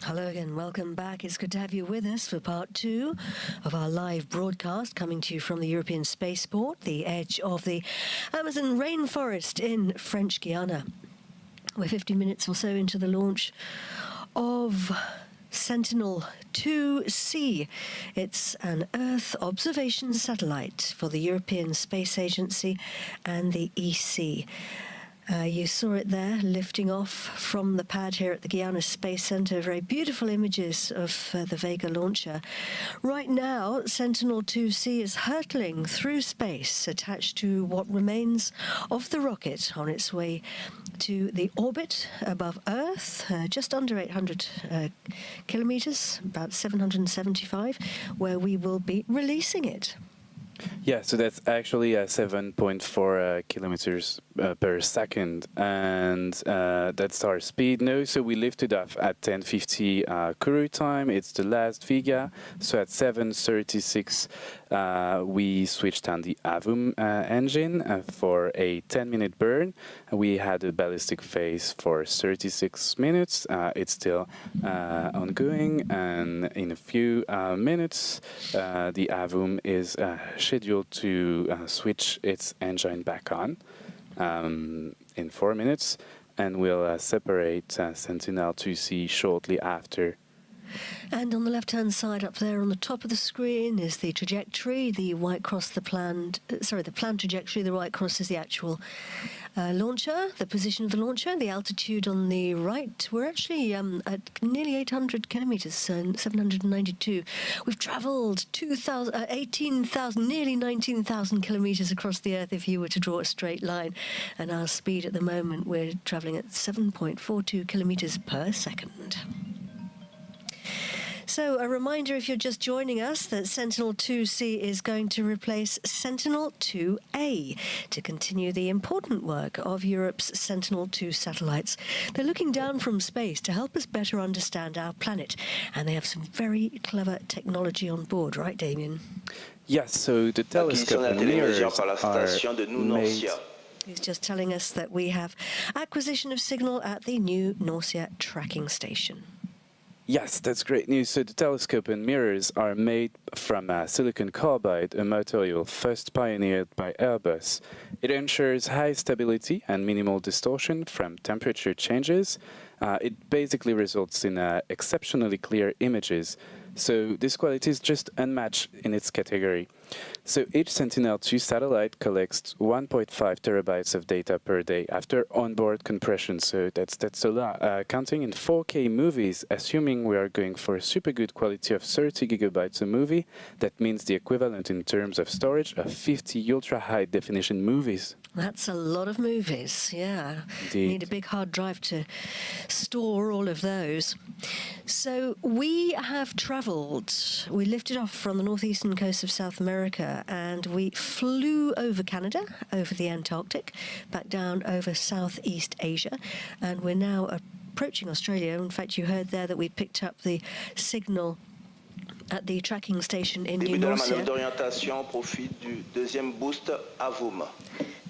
Hello again, welcome back. It's good to have you with us for part 2 of our live broadcast coming to you from the European Spaceport, the edge of the Amazon rainforest in French Guiana. We're 50 minutes or so into the launch of Sentinel-2C. It's an Earth observation satellite for the European Space Agency and the EC. You saw it there, lifting off from the pad here at the Guiana Space Center. Very beautiful images of the Vega launcher. Right now, Sentinel-2C is hurtling through space, attached to what remains of the rocket on its way to the orbit above Earth, just under 800 kilometers, about 775, where we will be releasing it. Yeah, so that's actually 7.4 kilometers per second, and that's our speed now. So we lifted off at 10:50 Kourou time. It's the last Vega. So at 7:36, we switched on the efeuEntertainment engine for a 10-minute burn. We had a ballistic phase for 36 minutes. It's still ongoing, and in a few minutes, the efeuEntertainment is scheduled to switch its engine back on in 4 minutes, and we'll separate Sentinel-2C shortly after. And on the left-hand side up there on the top of the screen is the trajectory, the white cross, the planned trajectory, the white cross is the actual launcher, the position of the launcher, the altitude on the right. We're actually at nearly 800 kilometers, 792. We've traveled 18,000, nearly 19,000 kilometers across the Earth if you were to draw a straight line. And our speed at the moment, we're traveling at 7.42 kilometers per second. So a reminder, if you're just joining us, that Sentinel-2C is going to replace Sentinel-2A to continue the important work of Europe's Sentinel-2 satellites. They're looking down from space to help us better understand our planet, and they have some very clever technology on board, right, Damien? Yes, so the telescope and mirrors are made. He's just telling us that we have acquisition of signal at the new Norcia tracking station. Yes, that's great news. So the telescope and mirrors are made from silicon carbide, a material first pioneered by Airbus. It ensures high stability and minimal distortion from temperature changes. It basically results in exceptionally clear images. So this quality is just unmatched in its category. So each Sentinel-2 satellite collects 1.5 terabytes of data per day after onboard compression. So that's a lot. Counting in 4K movies, assuming we are going for a super good quality of 30 gigabytes a movie, that means the equivalent in terms of storage of 50 ultra-high definition movies. That's a lot of movies, yeah. Indeed. You need a big hard drive to store all of those. So we have travelled, we lifted off from the northeastern coast of South America, and we flew over Canada, over the Antarctic, back down over Southeast Asia, and we're now approaching Australia. In fact, you heard there that we picked up the signal at the tracking station in New Norcia.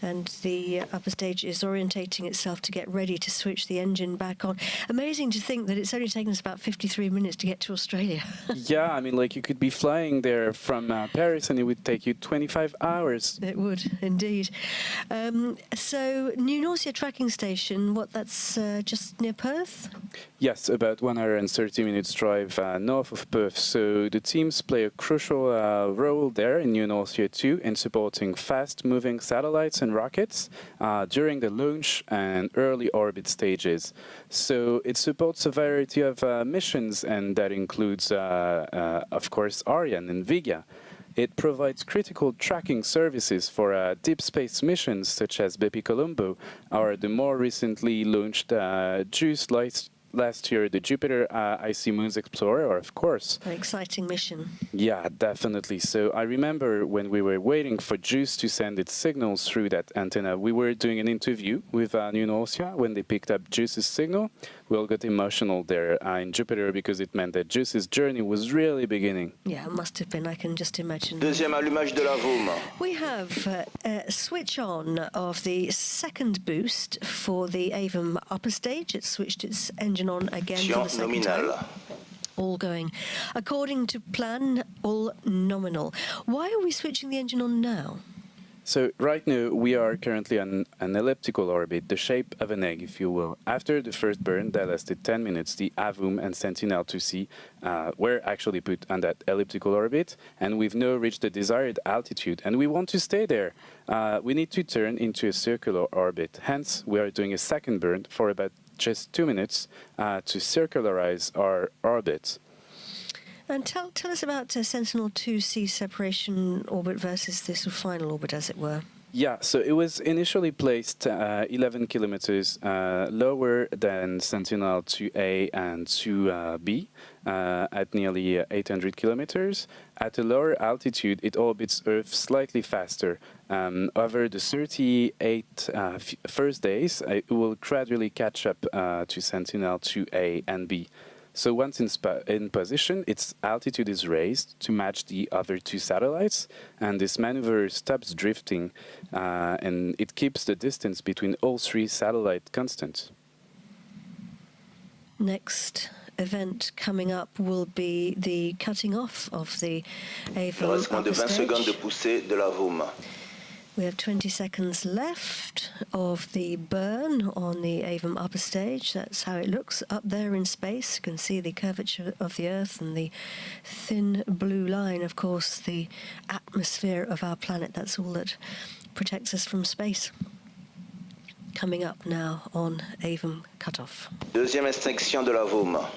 And the upper stage is orientating itself to get ready to switch the engine back on. Amazing to think that it's only taken us about 53 minutes to get to Australia. Yeah, I mean, like you could be flying there from Paris and it would take you 25 hours. It would, indeed. So, New Norcia tracking station, that's just near Perth? Yes, about 1 hour and 30 minutes drive north of Perth. So the teams play a crucial role there in New Norcia too in supporting fast-moving satellites and rockets during the launch and early orbit stages. So it supports a variety of missions, and that includes, of course, Ariane and Vega. It provides critical tracking services for deep space missions such as Bepi Colombo, or the more recently launched JUICE last year, the Jupiter Icy Moons Explorer, of course. An exciting mission. Yeah, definitely. So I remember when we were waiting for JUICE to send its signals through that antenna, we were doing an interview with New Norcia when they picked up JUICE's signal. We all got emotional there in Jupiter because it meant that JUICE's journey was really beginning. Yeah, it must have been. I can just imagine. Deuxième allumage de la VOM. We have a switch on of the second boost for the EVM upper stage. It switched its engine on again for the second time. All going according to plan, all nominal. Why are we switching the engine on now? So right now we are currently on an elliptical orbit, the shape of an egg, if you will. After the first burn that lasted 10 minutes, the efeuEntertainment and Sentinel-2C were actually put on that elliptical orbit, and we've now reached the desired altitude, and we want to stay there. We need to turn into a circular orbit. Hence, we are doing a second burn for about just 2 minutes to circularize our orbit. And tell us about Sentinel-2C separation orbit versus this final orbit, as it were. Yeah, so it was initially placed 11 kilometers lower than Sentinel-2A and 2B at nearly 800 kilometers. At a lower altitude, it orbits Earth slightly faster. Over the 38 first days, it will gradually catch up to Sentinel-2A and B. So once in position, its altitude is raised to match the other two satellites, and this maneuver stops drifting, and it keeps the distance between all three satellites constant. Next event coming up will be the cutting off of the efeuEntertainment upper stage. We have 20 seconds left of the burn on the efeuEntertainment upper stage. That's how it looks up there in space. You can see the curvature of the Earth and the thin blue line, of course, the atmosphere of our planet. That's all that protects us from space. Coming up now on efeuEntertainment cutoff. Deuxième extinction de l'efeuEntertainment.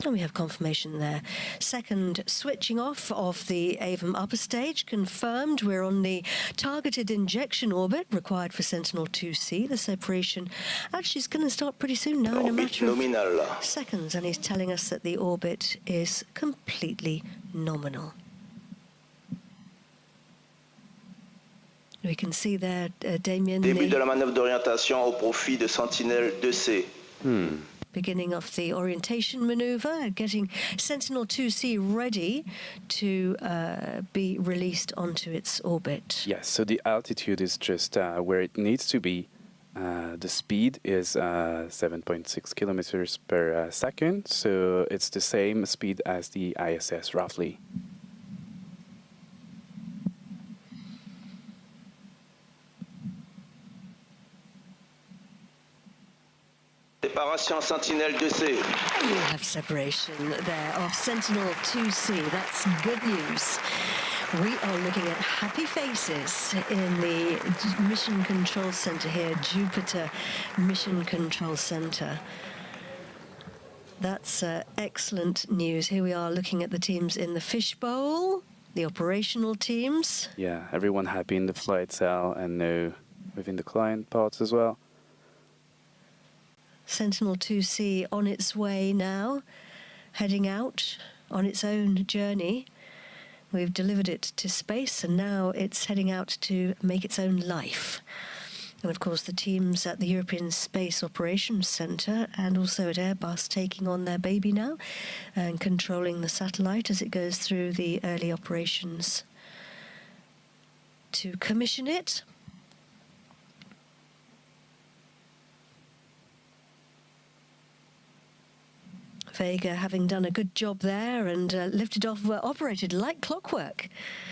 And we have confirmation there. Second switching off of the efeuEntertainment upper stage confirmed. We're on the targeted injection orbit required for Sentinel-2C. The separation actually is going to start pretty soon now in a matter of seconds, and he's telling us that the orbit is completely nominal. We can see there, Damien, Début de la manœuvre d'orientation au profit de Sentinel-2C. Beginning of the orientation maneuver, getting Sentinel-2C ready to be released onto its orbit. Yes, so the altitude is just where it needs to be. The speed is 7.6 kilometers per second, so it's the same speed as the ISS, roughly. Séparation Sentinel-2C. We have separation there of Sentinel-2C. That's good news. We are looking at happy faces in the Mission Control Center here, Jupiter Mission Control Center. That's excellent news. Here we are looking at the teams in the fishbowl, the operational teams. Yeah, everyone happy in the flight cell and within the client parts as well. Sentinel-2C on its way now, heading out on its own journey. We've delivered it to space, and now it's heading out to make its own life. And of course, the teams at the European Space Operations Centre and also at Airbus taking on their baby now and controlling the satellite as it goes through the early operations to commission it. Vega having done a good job there and lifted off, operated like clockwork.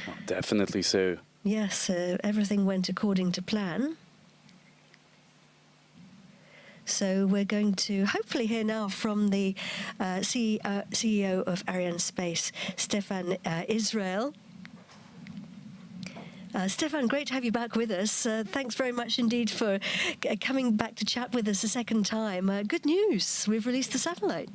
Oh, definitely so. Yes, everything went according to plan. So we're going to hopefully hear now from the CEO of Arianespace, Stefan Israel. Stefan, great to have you back with us. Thanks very much indeed for coming back to chat with us a second time. Good news, we've released the satellite.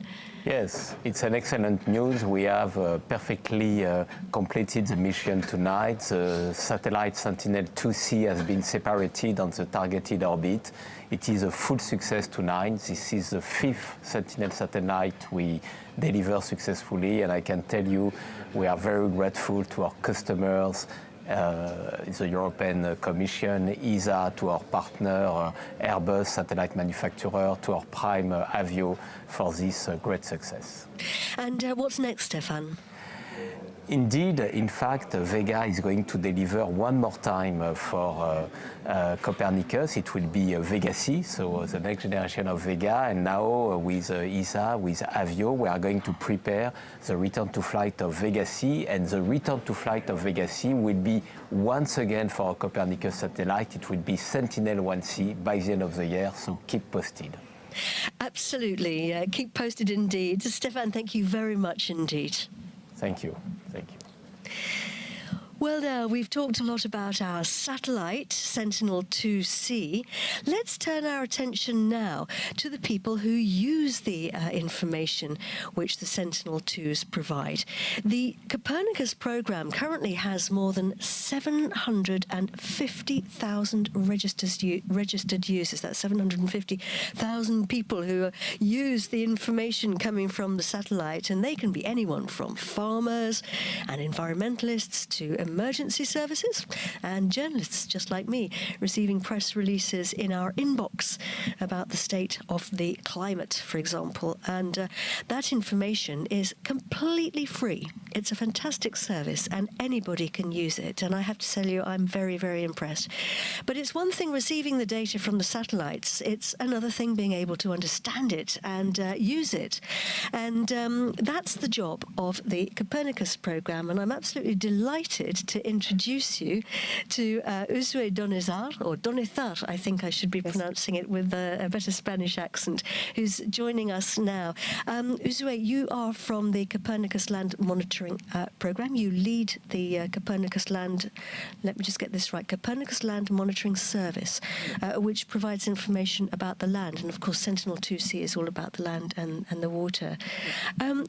Yes, it's an excellent news. We have perfectly completed the mission tonight. The satellite Sentinel-2C has been separated on the targeted orbit. It is a full success tonight. This is the 5th Sentinel satellite we deliver successfully, and I can tell you we are very grateful to our customers, the European Commission, ESA, to our partner Airbus, satellite manufacturer, to our prime Avio for this great success. And what's next, Stefan? Indeed, in fact, Vega is going to deliver one more time for Copernicus. It will be Vega C, so the next generation of Vega. And now with ESA, with Avio, we are going to prepare the return to flight of Vega C. And the return to flight of Vega C will be once again for a Copernicus satellite. It will be Sentinel-1C by the end of the year, so keep posted. Absolutely. Keep posted indeed. Stéphane, thank you very much indeed. Thank you. Thank you. Well, now, we've talked a lot about our satellite, Sentinel-2C. Let's turn our attention now to the people who use the information which the Sentinel-2s provide. The Copernicus program currently has more than 750,000 registered users. That's 750,000 people who use the information coming from the satellite, and they can be anyone from farmers and environmentalists to emergency services and journalists just like me, receiving press releases in our inbox about the state of the climate, for example. And that information is completely free. It's a fantastic service and anybody can use it. And I have to tell you, I'm very, very impressed. But it's one thing receiving the data from the satellites. It's another thing being able to understand it and use it. And that's the job of the Copernicus program. And I'm absolutely delighted to introduce you to Usue Donizar, or Donizar, I think I should be pronouncing it with a better Spanish accent, who's joining us now. Usue, you are from the Copernicus Land Monitoring Program. You lead the Copernicus Land, let me just get this right, Copernicus Land Monitoring Service, which provides information about the land. And of course, Sentinel-2C is all about the land and the water.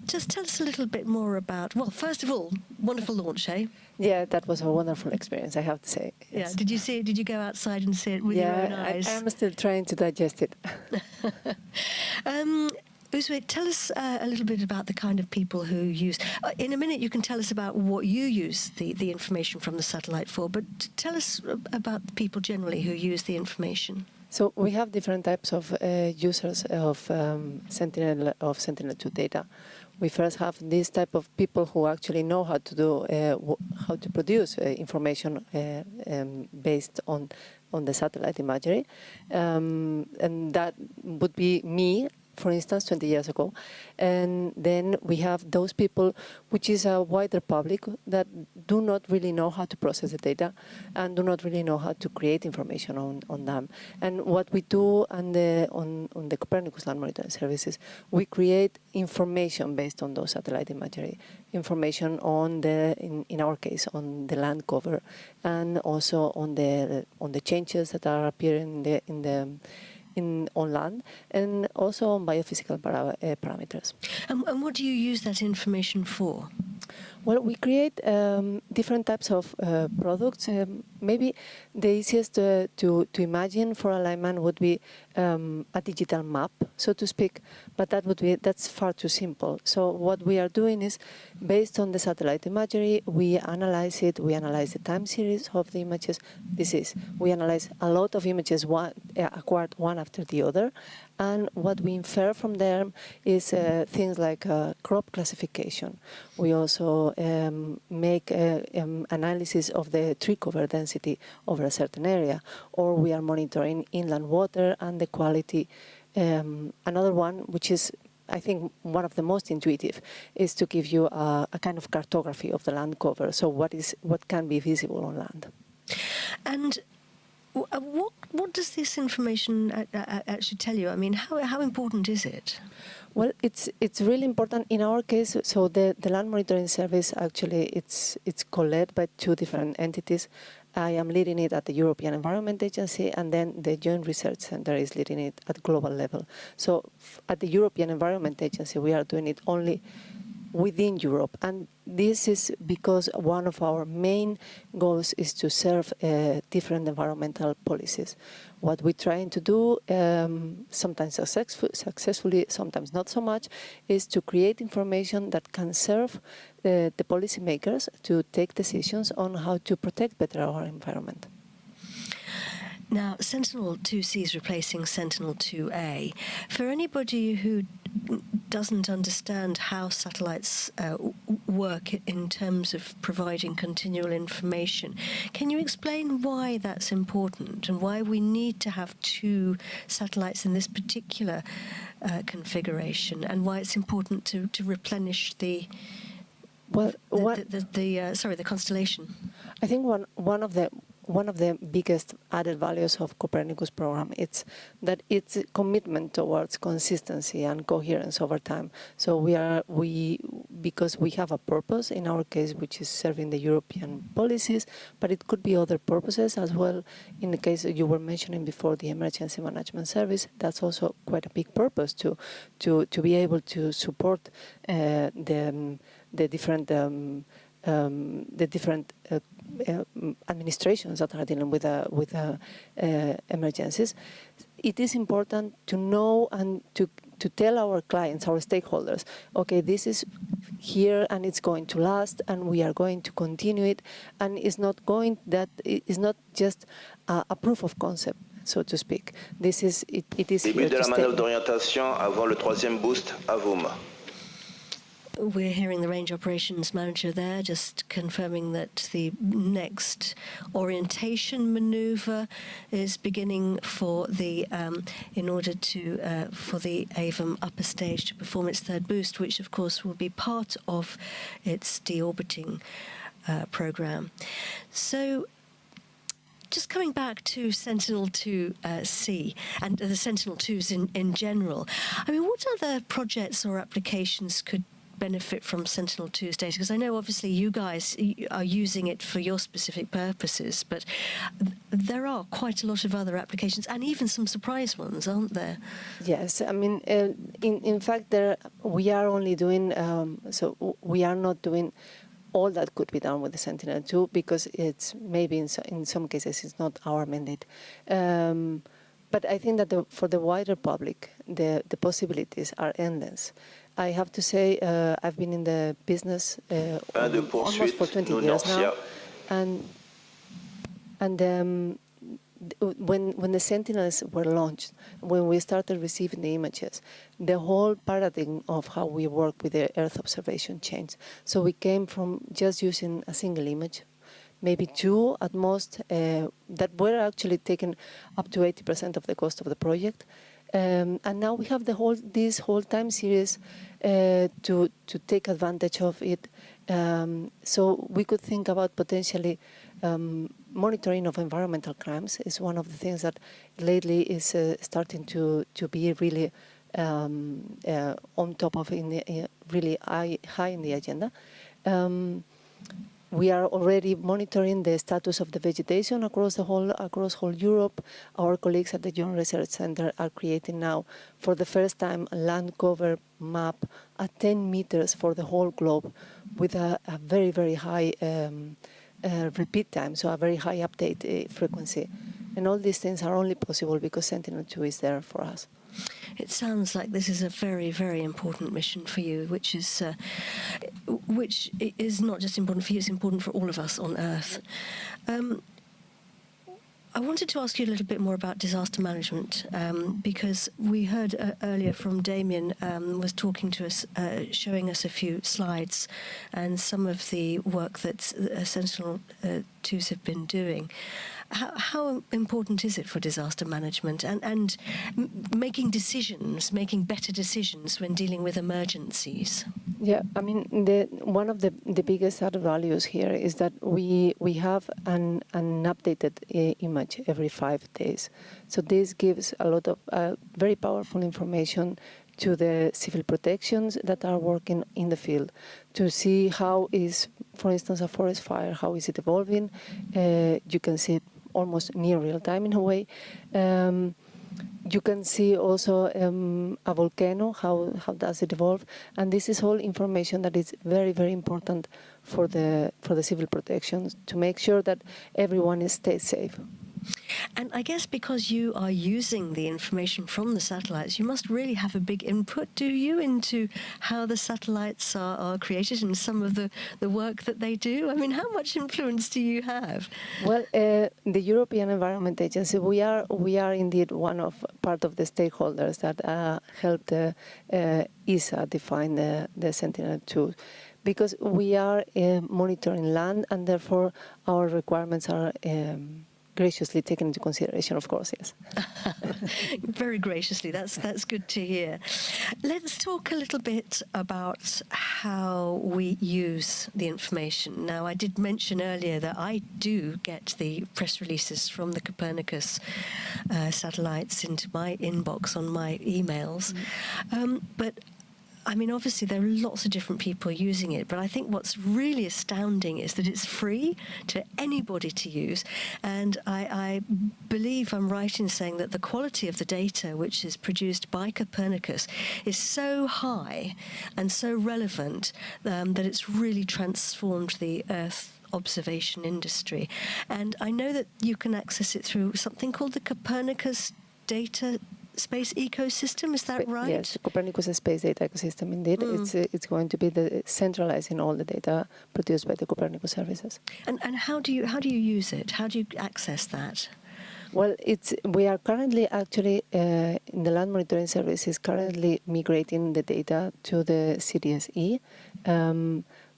Just tell us a little bit more about, well, first of all, wonderful launch, eh? Yeah, that was a wonderful experience, I have to say. Yes. Yeah, did you see it? Did you go outside and see it with your own eyes? I'm still trying to digest it. Usue, tell us a little bit about the kind of people who use... in a minute, you can tell us about what you use the information from the satellite for, but tell us about the people generally who use the information. So we have different types of users of Sentinel-2 data. We first have this type of people who actually know how to do how to produce information based on the satellite imagery, and that would be me, for instance, 20 years ago. And then we have those people, which is a wider public, that do not really know how to process the data and do not really know how to create information on them. And what we do on the Copernicus Land Monitoring Services, we create information based on those satellite imagery, information on in our case, on the land cover, and also on the changes that are appearing on land, and also on biophysical parameters. And what do you use that information for? Well, we create different types of products. Maybe the easiest to imagine for a layman would be a digital map, so to speak, but that's far too simple. So what we are doing is, based on the satellite imagery, we analyze it. We analyze the time series of the images. We analyze a lot of images acquired one after the other, and what we infer from them is things like crop classification. We also make analysis of the tree cover density over a certain area, or we are monitoring inland water and the quality. Another one, which is, I think, one of the most intuitive, is to give you a kind of cartography of the land cover, so what can be visible on land. And what does this information actually tell you? I mean, how important is it? Well, it's really important in our case. So the land monitoring service, actually, it's co-led by two different entities. I am leading it at the European Environment Agency, and then the Joint Research Center is leading it at global level. So at the European Environment Agency, we are doing it only within Europe, and this is because one of our main goals is to serve different environmental policies. What we're trying to do, sometimes successfully, sometimes not so much, is to create information that can serve the policymakers to take decisions on how to protect better our environment. Now, Sentinel-2C is replacing Sentinel-2A. For anybody who doesn't understand how satellites work in terms of providing continual information. Can you explain why that's important and why we need to have two satellites in this particular configuration, and why it's important to replenish the constellation? I think one of the biggest added values of Copernicus program is that it's a commitment towards consistency and coherence over time. So because we have a purpose in our case, which is serving the European policies, but it could be other purposes as well. In the case that you were mentioning before, the emergency management service, that's also quite a big purpose to be able to support the different administrations that are dealing with emergencies. It is important to know and to tell our clients, our stakeholders, okay, this is here and it's going to last, and we are going to continue it, and it's not just a proof of concept, so to speak. It is Début de la manœuvre d'orientation avant le troisième boost à Voum. We're hearing the range operations manager there just confirming that the next orientation maneuver is beginning for the in order to for the AVM upper stage to perform its third boost, which of course will be part of its deorbiting program. So just coming back to Sentinel-2C and the Sentinel-2s in general, I mean, what other projects or applications could benefit from Sentinel-2's data? Because I know obviously you guys are using it for your specific purposes, but there are quite a lot of other applications and even some surprise ones, aren't there? Yes, I mean, in fact, we are only doing, so we are not doing all that could be done with the Sentinel-2 because it's maybe in some cases it's not our mandate. But I think that for the wider public, the possibilities are endless. I have to say, I've been in the business almost for 20 years now, and when the Sentinels were launched, when we started receiving the images, the whole paradigm of how we work with the Earth observation changed. So we came from just using a single image, maybe two at most, that were actually taking up to 80% of the cost of the project. And now we have this whole time series to take advantage of it. So we could think about potentially monitoring of environmental crimes is one of the things that lately is starting to be really on top of really high in the agenda. We are already monitoring the status of the vegetation across whole Europe. Our colleagues at the Joint Research Center are creating now, for the first time, a land cover map at 10 meters for the whole globe, with a very, very high repeat time, so a very high update frequency. And all these things are only possible because Sentinel-2 is there for us. It sounds like this is a very, very important mission for you, which is not just important for you, it's important for all of us on Earth. I wanted to ask you a little bit more about disaster management, because we heard earlier from Damien was talking to us, showing us a few slides and some of the work that Sentinel-2s have been doing. How important is it for disaster management and making better decisions when dealing with emergencies? Yeah, I mean, one of the biggest added values here is that we have an updated image every 5 days. So this gives a lot of very powerful information to the civil protections that are working in the field to see how is, for instance, a forest fire, how is it evolving. You can see it almost near real time in a way. You can see also a volcano, how does it evolve, and this is all information that is very, very important for the civil protections to make sure that everyone stays safe. And I guess because you are using the information from the satellites, you must really have a big input, do you, into how the satellites are created and some of the work that they do? I mean, how much influence do you have? Well, the European Environment Agency, we are indeed part of the stakeholders that helped ESA define the Sentinel-2, because we are monitoring land, and therefore our requirements are graciously taken into consideration, of course, yes. Very graciously, that's good to hear. Let's talk a little bit about how we use the information. Now, I did mention earlier that I do get the press releases from the Copernicus satellites into my inbox on my emails, but I mean, obviously, there are lots of different people using it, but I think what's really astounding is that it's free to anybody to use. And I believe I'm right in saying that the quality of the data, which is produced by Copernicus, is so high and so relevant that it's really transformed the Earth observation industry. And I know that you can access it through something called the Copernicus Data Space Ecosystem, is that right? Yes, Copernicus Space Data Ecosystem, indeed. It's going to be centralizing all the data produced by the Copernicus services. And how do you use it? How do you access that? Well, we are currently actually in the land monitoring service is currently migrating the data to the CDSE,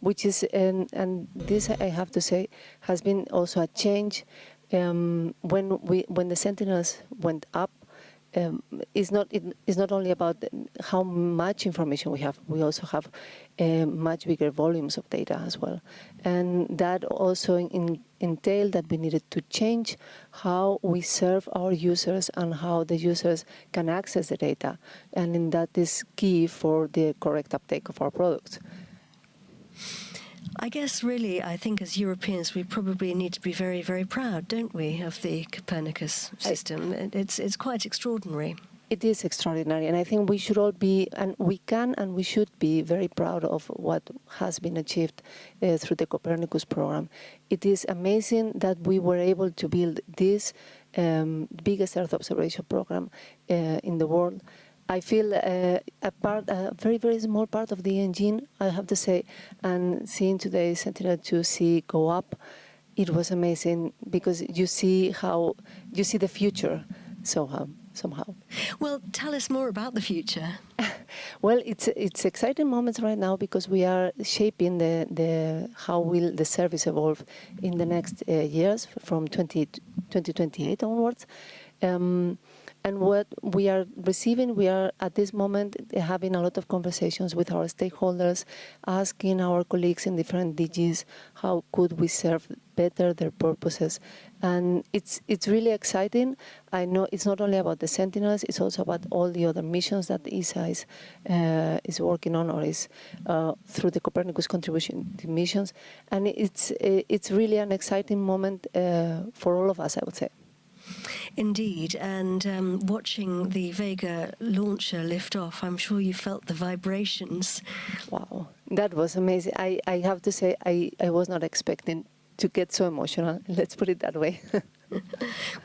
which is and this I have to say has been also a change when the Sentinels went up. It's not only about how much information we have. We also have much bigger volumes of data as well, and that also entailed that we needed to change how we serve our users and how the users can access the data, and that is key for the correct uptake of our products. I guess really, I think as Europeans, we probably need to be very, very proud, don't we, of the Copernicus system? It's quite extraordinary. It is extraordinary, and I think we should all be, and we can and we should be very proud of what has been achieved through the Copernicus program. It is amazing that we were able to build this biggest Earth observation program in the world. I feel a very, very small part of the engine, I have to say, and seeing today Sentinel-2C go up, it was amazing because you see the future somehow. Well, tell us more about the future. Well, it's exciting moments right now because we are shaping how will the service evolve in the next years from 2028 onwards. And what we are receiving, we are at this moment having a lot of conversations with our stakeholders, asking our colleagues in different DGs how could we serve better their purposes. And it's really exciting. I know it's not only about the Sentinels, it's also about all the other missions that ESA is working on, or is through the Copernicus contribution to missions. And it's really an exciting moment for all of us, I would say. Indeed, and watching the Vega launcher lift off, I'm sure you felt the vibrations. Wow, that was amazing. I have to say, I was not expecting to get so emotional, let's put it that way.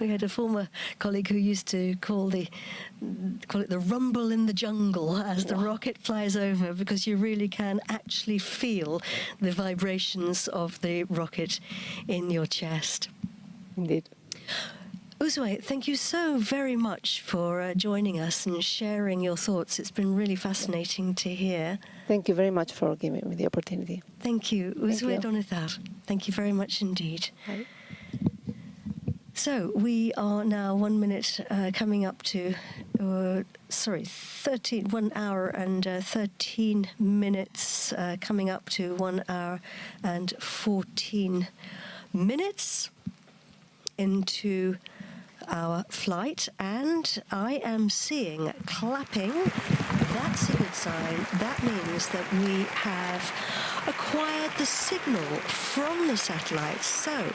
We had a former colleague who used to call it the rumble in the jungle as the rocket flies over, because you really can actually feel the vibrations of the rocket in your chest. Indeed. Usue, thank you so very much for joining us and sharing your thoughts. It's been really fascinating to hear. Thank you very much for giving me the opportunity. Thank you. Usue Donizar, thank you very much indeed. Hi. So we are now 1 minute coming up to, 1 hour and 13 minutes, coming up to 1 hour and 14 minutes into our flight, and I am seeing clapping. That's a good sign. That means that we have acquired the signal from the satellite. So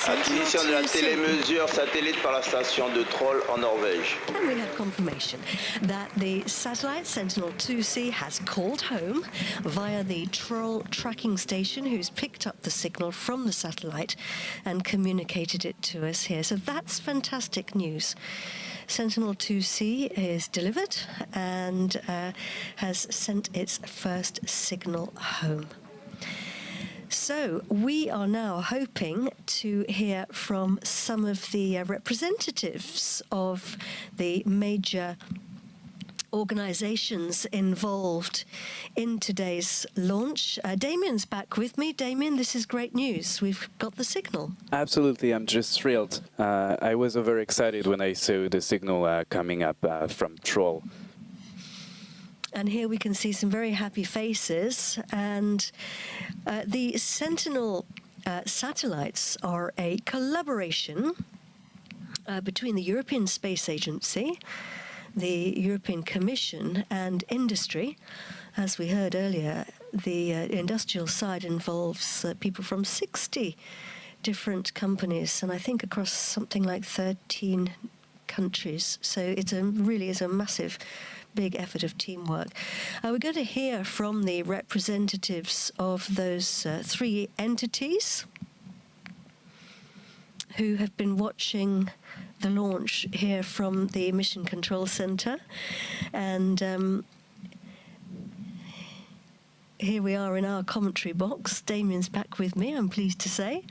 Acquisition de la télémesure satellite par la station de Troll en Norvège. And we have confirmation that the satellite Sentinel-2C has called home via the Troll tracking station, who's picked up the signal from the satellite and communicated it to us here. So that's fantastic news. Sentinel-2C is delivered and has sent its first signal home. So we are now hoping to hear from some of the representatives of the major organizations involved in today's launch. Damien's back with me. Damien, this is great news. We've got the signal. Absolutely, I'm just thrilled. I was very excited when I saw the signal coming up from Troll. And here we can see some very happy faces. And the Sentinel satellites are a collaboration between the European Space Agency, the European Commission, and industry. As we heard earlier, the industrial side involves people from 60 different companies, and I think across something like 13 countries. So it really is a massive big effort of teamwork. We're going to hear from the representatives of those three entities who have been watching the launch here from the Mission Control Center. And here we are in our commentary box. Damien's back with me, I'm pleased to say.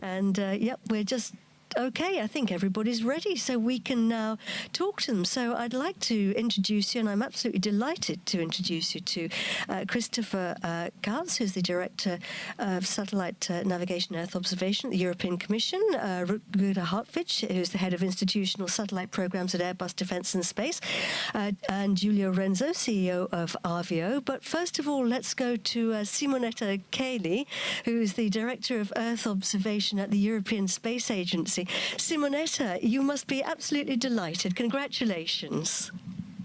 And yep, we're just okay, I think everybody's ready, so we can now talk to them. So I'd like to introduce you, and I'm absolutely delighted to introduce you to Christopher Katz, who's the Director of Satellite Navigation and Earth Observation at the European Commission, Rutger Hartwig, who's the Head of Institutional Satellite Programs at Airbus Defence and Space, and Giulio Renzo, CEO of Avio. But first of all, let's go to Simonetta Cayley, who's the Director of Earth Observation at the European Space Agency. Simonetta, you must be absolutely delighted. Congratulations.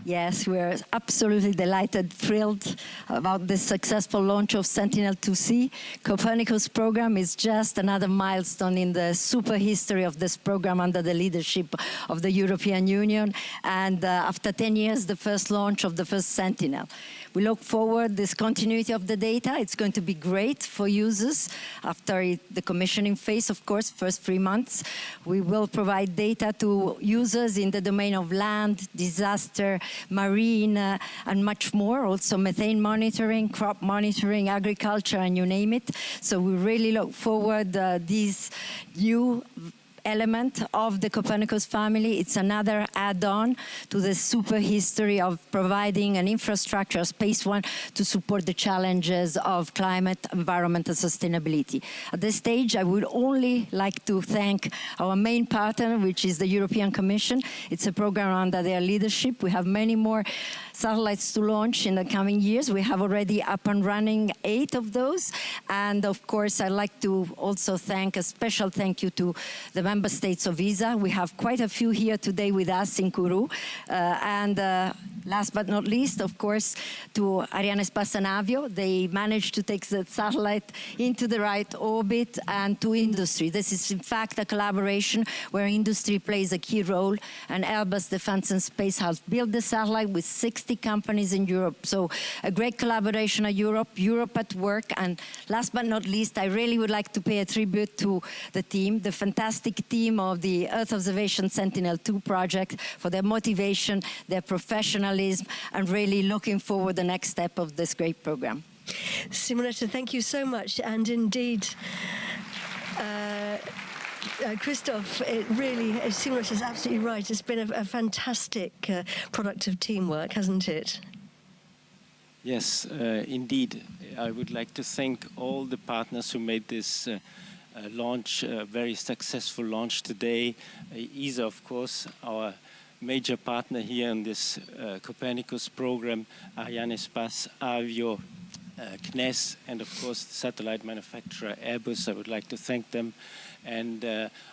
Yes, we're absolutely delighted, thrilled about this successful launch of Sentinel-2C. Copernicus program is just another milestone in the super history of this program under the leadership of the European Union. And after 10 years, the first launch of the first Sentinel. We look forward this continuity of the data. It's going to be great for users after the commissioning phase, of course, first 3 months. We will provide data to users in the domain of land, disaster, marine, and much more. Also methane monitoring, crop monitoring, agriculture, and you name it. So we really look forward these new element of the Copernicus family. It's another add-on to the super history of providing an infrastructure, space one, to support the challenges of climate, environment, and sustainability. At this stage, I would only like to thank our main partner, which is the European Commission. It's a program under their leadership. We have many more satellites to launch in the coming years. We have already up and running 8 of those. And of course, I'd like to also thank a special thank you to the member states of ESA. We have quite a few here today with us in Kourou. Last but not least, of course, to Arianespace and Avio. They managed to take the satellite into the right orbit, and to industry. This is, in fact, a collaboration where industry plays a key role, and Airbus Defence and Space has built the satellite with 60 companies in Europe. So a great collaboration at Europe at work. And last but not least, I really would like to pay a tribute to the team, the fantastic team of the Earth Observation Sentinel-2 project, for their motivation, their professionalism, and really looking forward to the next step of this great program. Simonetta, thank you so much. And indeed, Christophe, it really, Simonetta is absolutely right. It's been a fantastic product of teamwork, hasn't it? Yes, indeed. I would like to thank all the partners who made this launch, a very successful launch today. ESA, of course, our major partner here in this Copernicus program, Arianespace, Avio, CNES, and of course the satellite manufacturer Airbus. I would like to thank them. And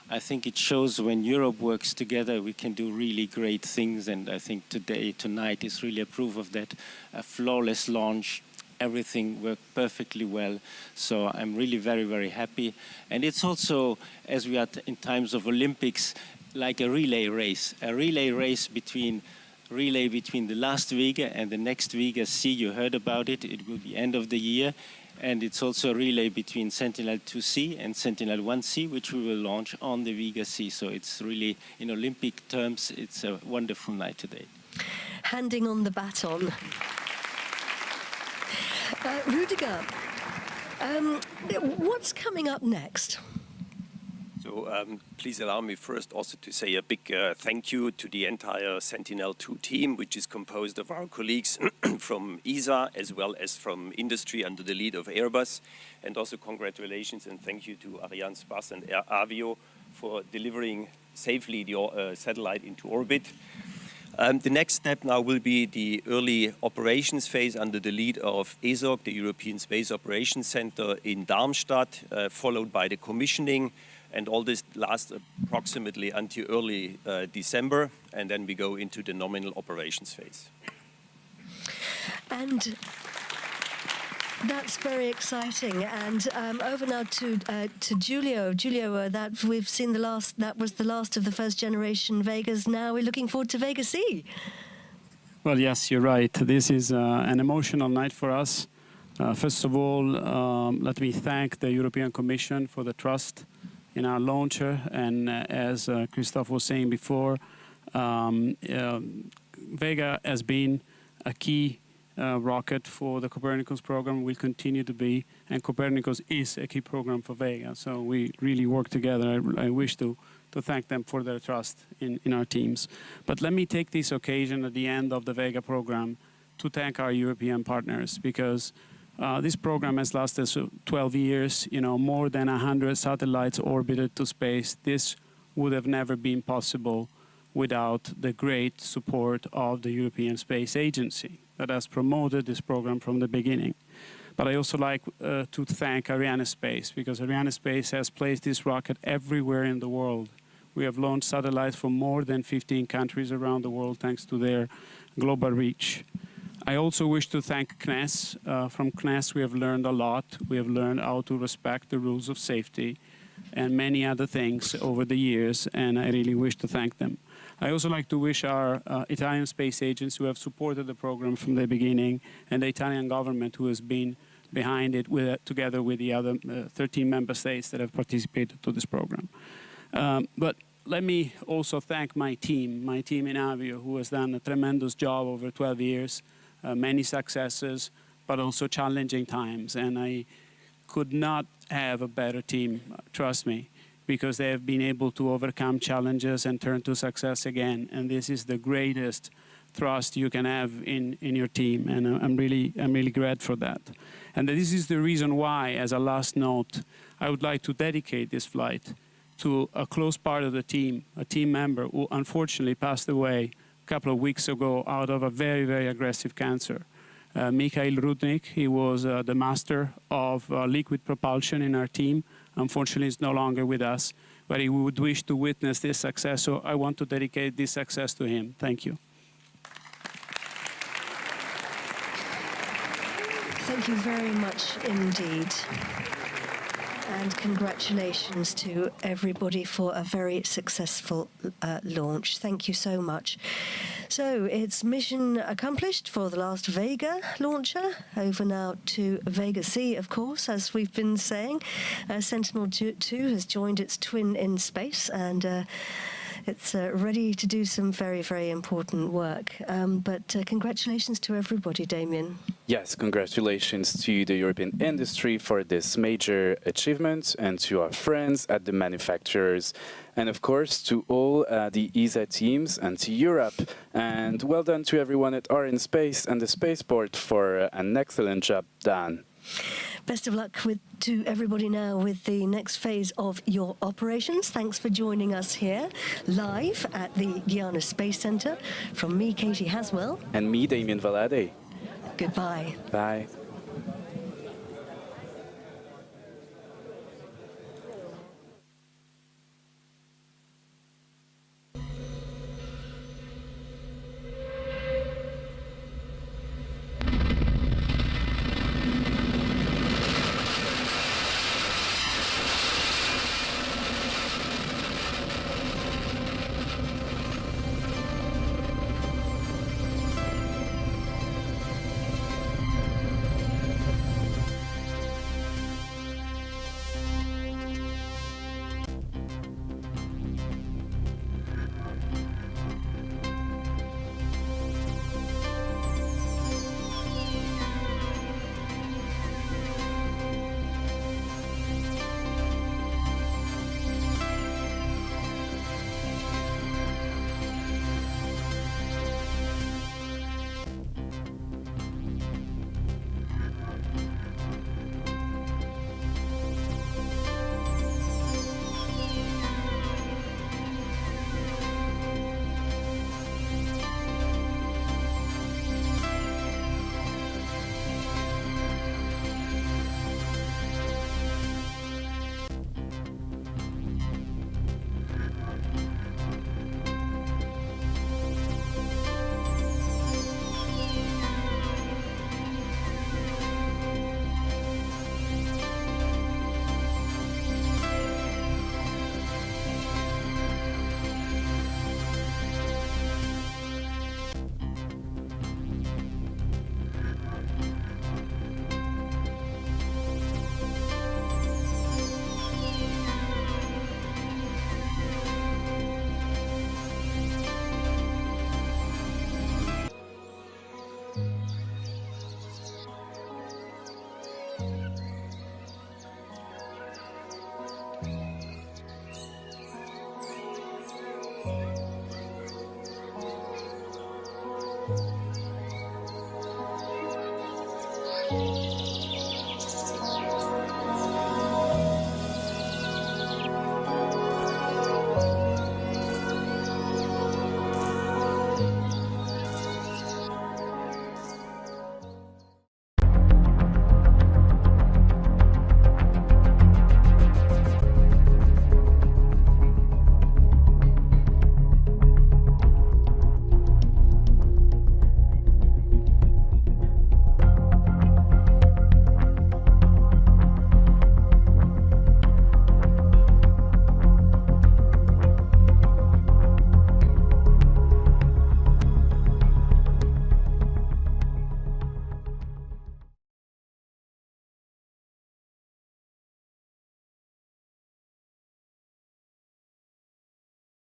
I think it shows when Europe works together, we can do really great things. And I think tonight is really a proof of that. A flawless launch, everything worked perfectly well. So I'm really very, very happy. And it's also, as we are in times of Olympics, like a relay race between the last Vega and the next Vega C. You heard about it. It will be end of the year. And it's also a relay between Sentinel-2C and Sentinel-1C, which we will launch on the Vega C. So it's really, in Olympic terms, it's a wonderful night today. Handing on the baton. Rudiger, what's coming up next? So please allow me first also to say a big thank you to the entire Sentinel-2 team, which is composed of our colleagues from ESA as well as from industry under the lead of Airbus. And also congratulations and thank you to Arianespace and Avio for delivering safely the satellite into orbit. The next step now will be the early operations phase under the lead of ESOC, the European Space Operations Center in Darmstadt, followed by the commissioning. And all this lasts approximately until early December, and then we go into the nominal operations phase. And that's very exciting. And over now to Giulio. Giulio, that we've seen that was the last of the first generation Vegas. Now we're looking forward to Vega C. Well, yes, you're right. This is an emotional night for us. First of all, let me thank the European Commission for the trust in our launcher, and as Christophe was saying before, Vega has been a key rocket for the Copernicus program, will continue to be, and Copernicus is a key program for Vega, so we really work together. I wish to thank them for their trust in our teams. But let me take this occasion at the end of the Vega program to thank our European partners, because this program has lasted 12 years, more than 100 satellites orbited to space. This would have never been possible without the great support of the European Space Agency that has promoted this program from the beginning. But I also like to thank Arianespace, because Arianespace has placed this rocket everywhere in the world. We have launched satellites from more than 15 countries around the world thanks to their global reach. I also wish to thank CNES. From CNES we have learned a lot. We have learned how to respect the rules of safety and many other things over the years, and I really wish to thank them. I also like to wish our Italian space agents who have supported the program from the beginning, and the Italian government who has been behind it together with the other 13 member states that have participated to this program. But let me also thank my team in Avio, who has done a tremendous job over 12 years. Many successes, but also challenging times. And I could not have a better team, trust me, because they have been able to overcome challenges and turn to success again. And this is the greatest trust you can have in your team. And I'm really glad for that. And this is the reason why, as a last note, I would like to dedicate this flight to a close part of the team, a team member who unfortunately passed away couple of weeks ago out of a very, very aggressive cancer. Mikhail Rudnik, he was the master of liquid propulsion in our team. Unfortunately, he's no longer with us, but he would wish to witness this success, so I want to dedicate this success to him. Thank you. Thank you very much indeed. And congratulations to everybody for a very successful launch. Thank you so much. So it's mission accomplished for the last Vega launcher. Over now to Vega C, of course, as we've been saying. Sentinel-2 has joined its twin in space, and it's ready to do some very, very important work. But congratulations to everybody, Damien. Yes, congratulations to the European industry for this major achievement, and to our friends at the manufacturers, and of course to all the ESA teams and to Europe. And well done to everyone at Arianespace and the Spaceport for an excellent job done. Best of luck to everybody now with the next phase of your operations. Thanks for joining us here live at the Guiana Space Center. From me, Katie Haswell. And me, Damien Valade. Goodbye. Bye.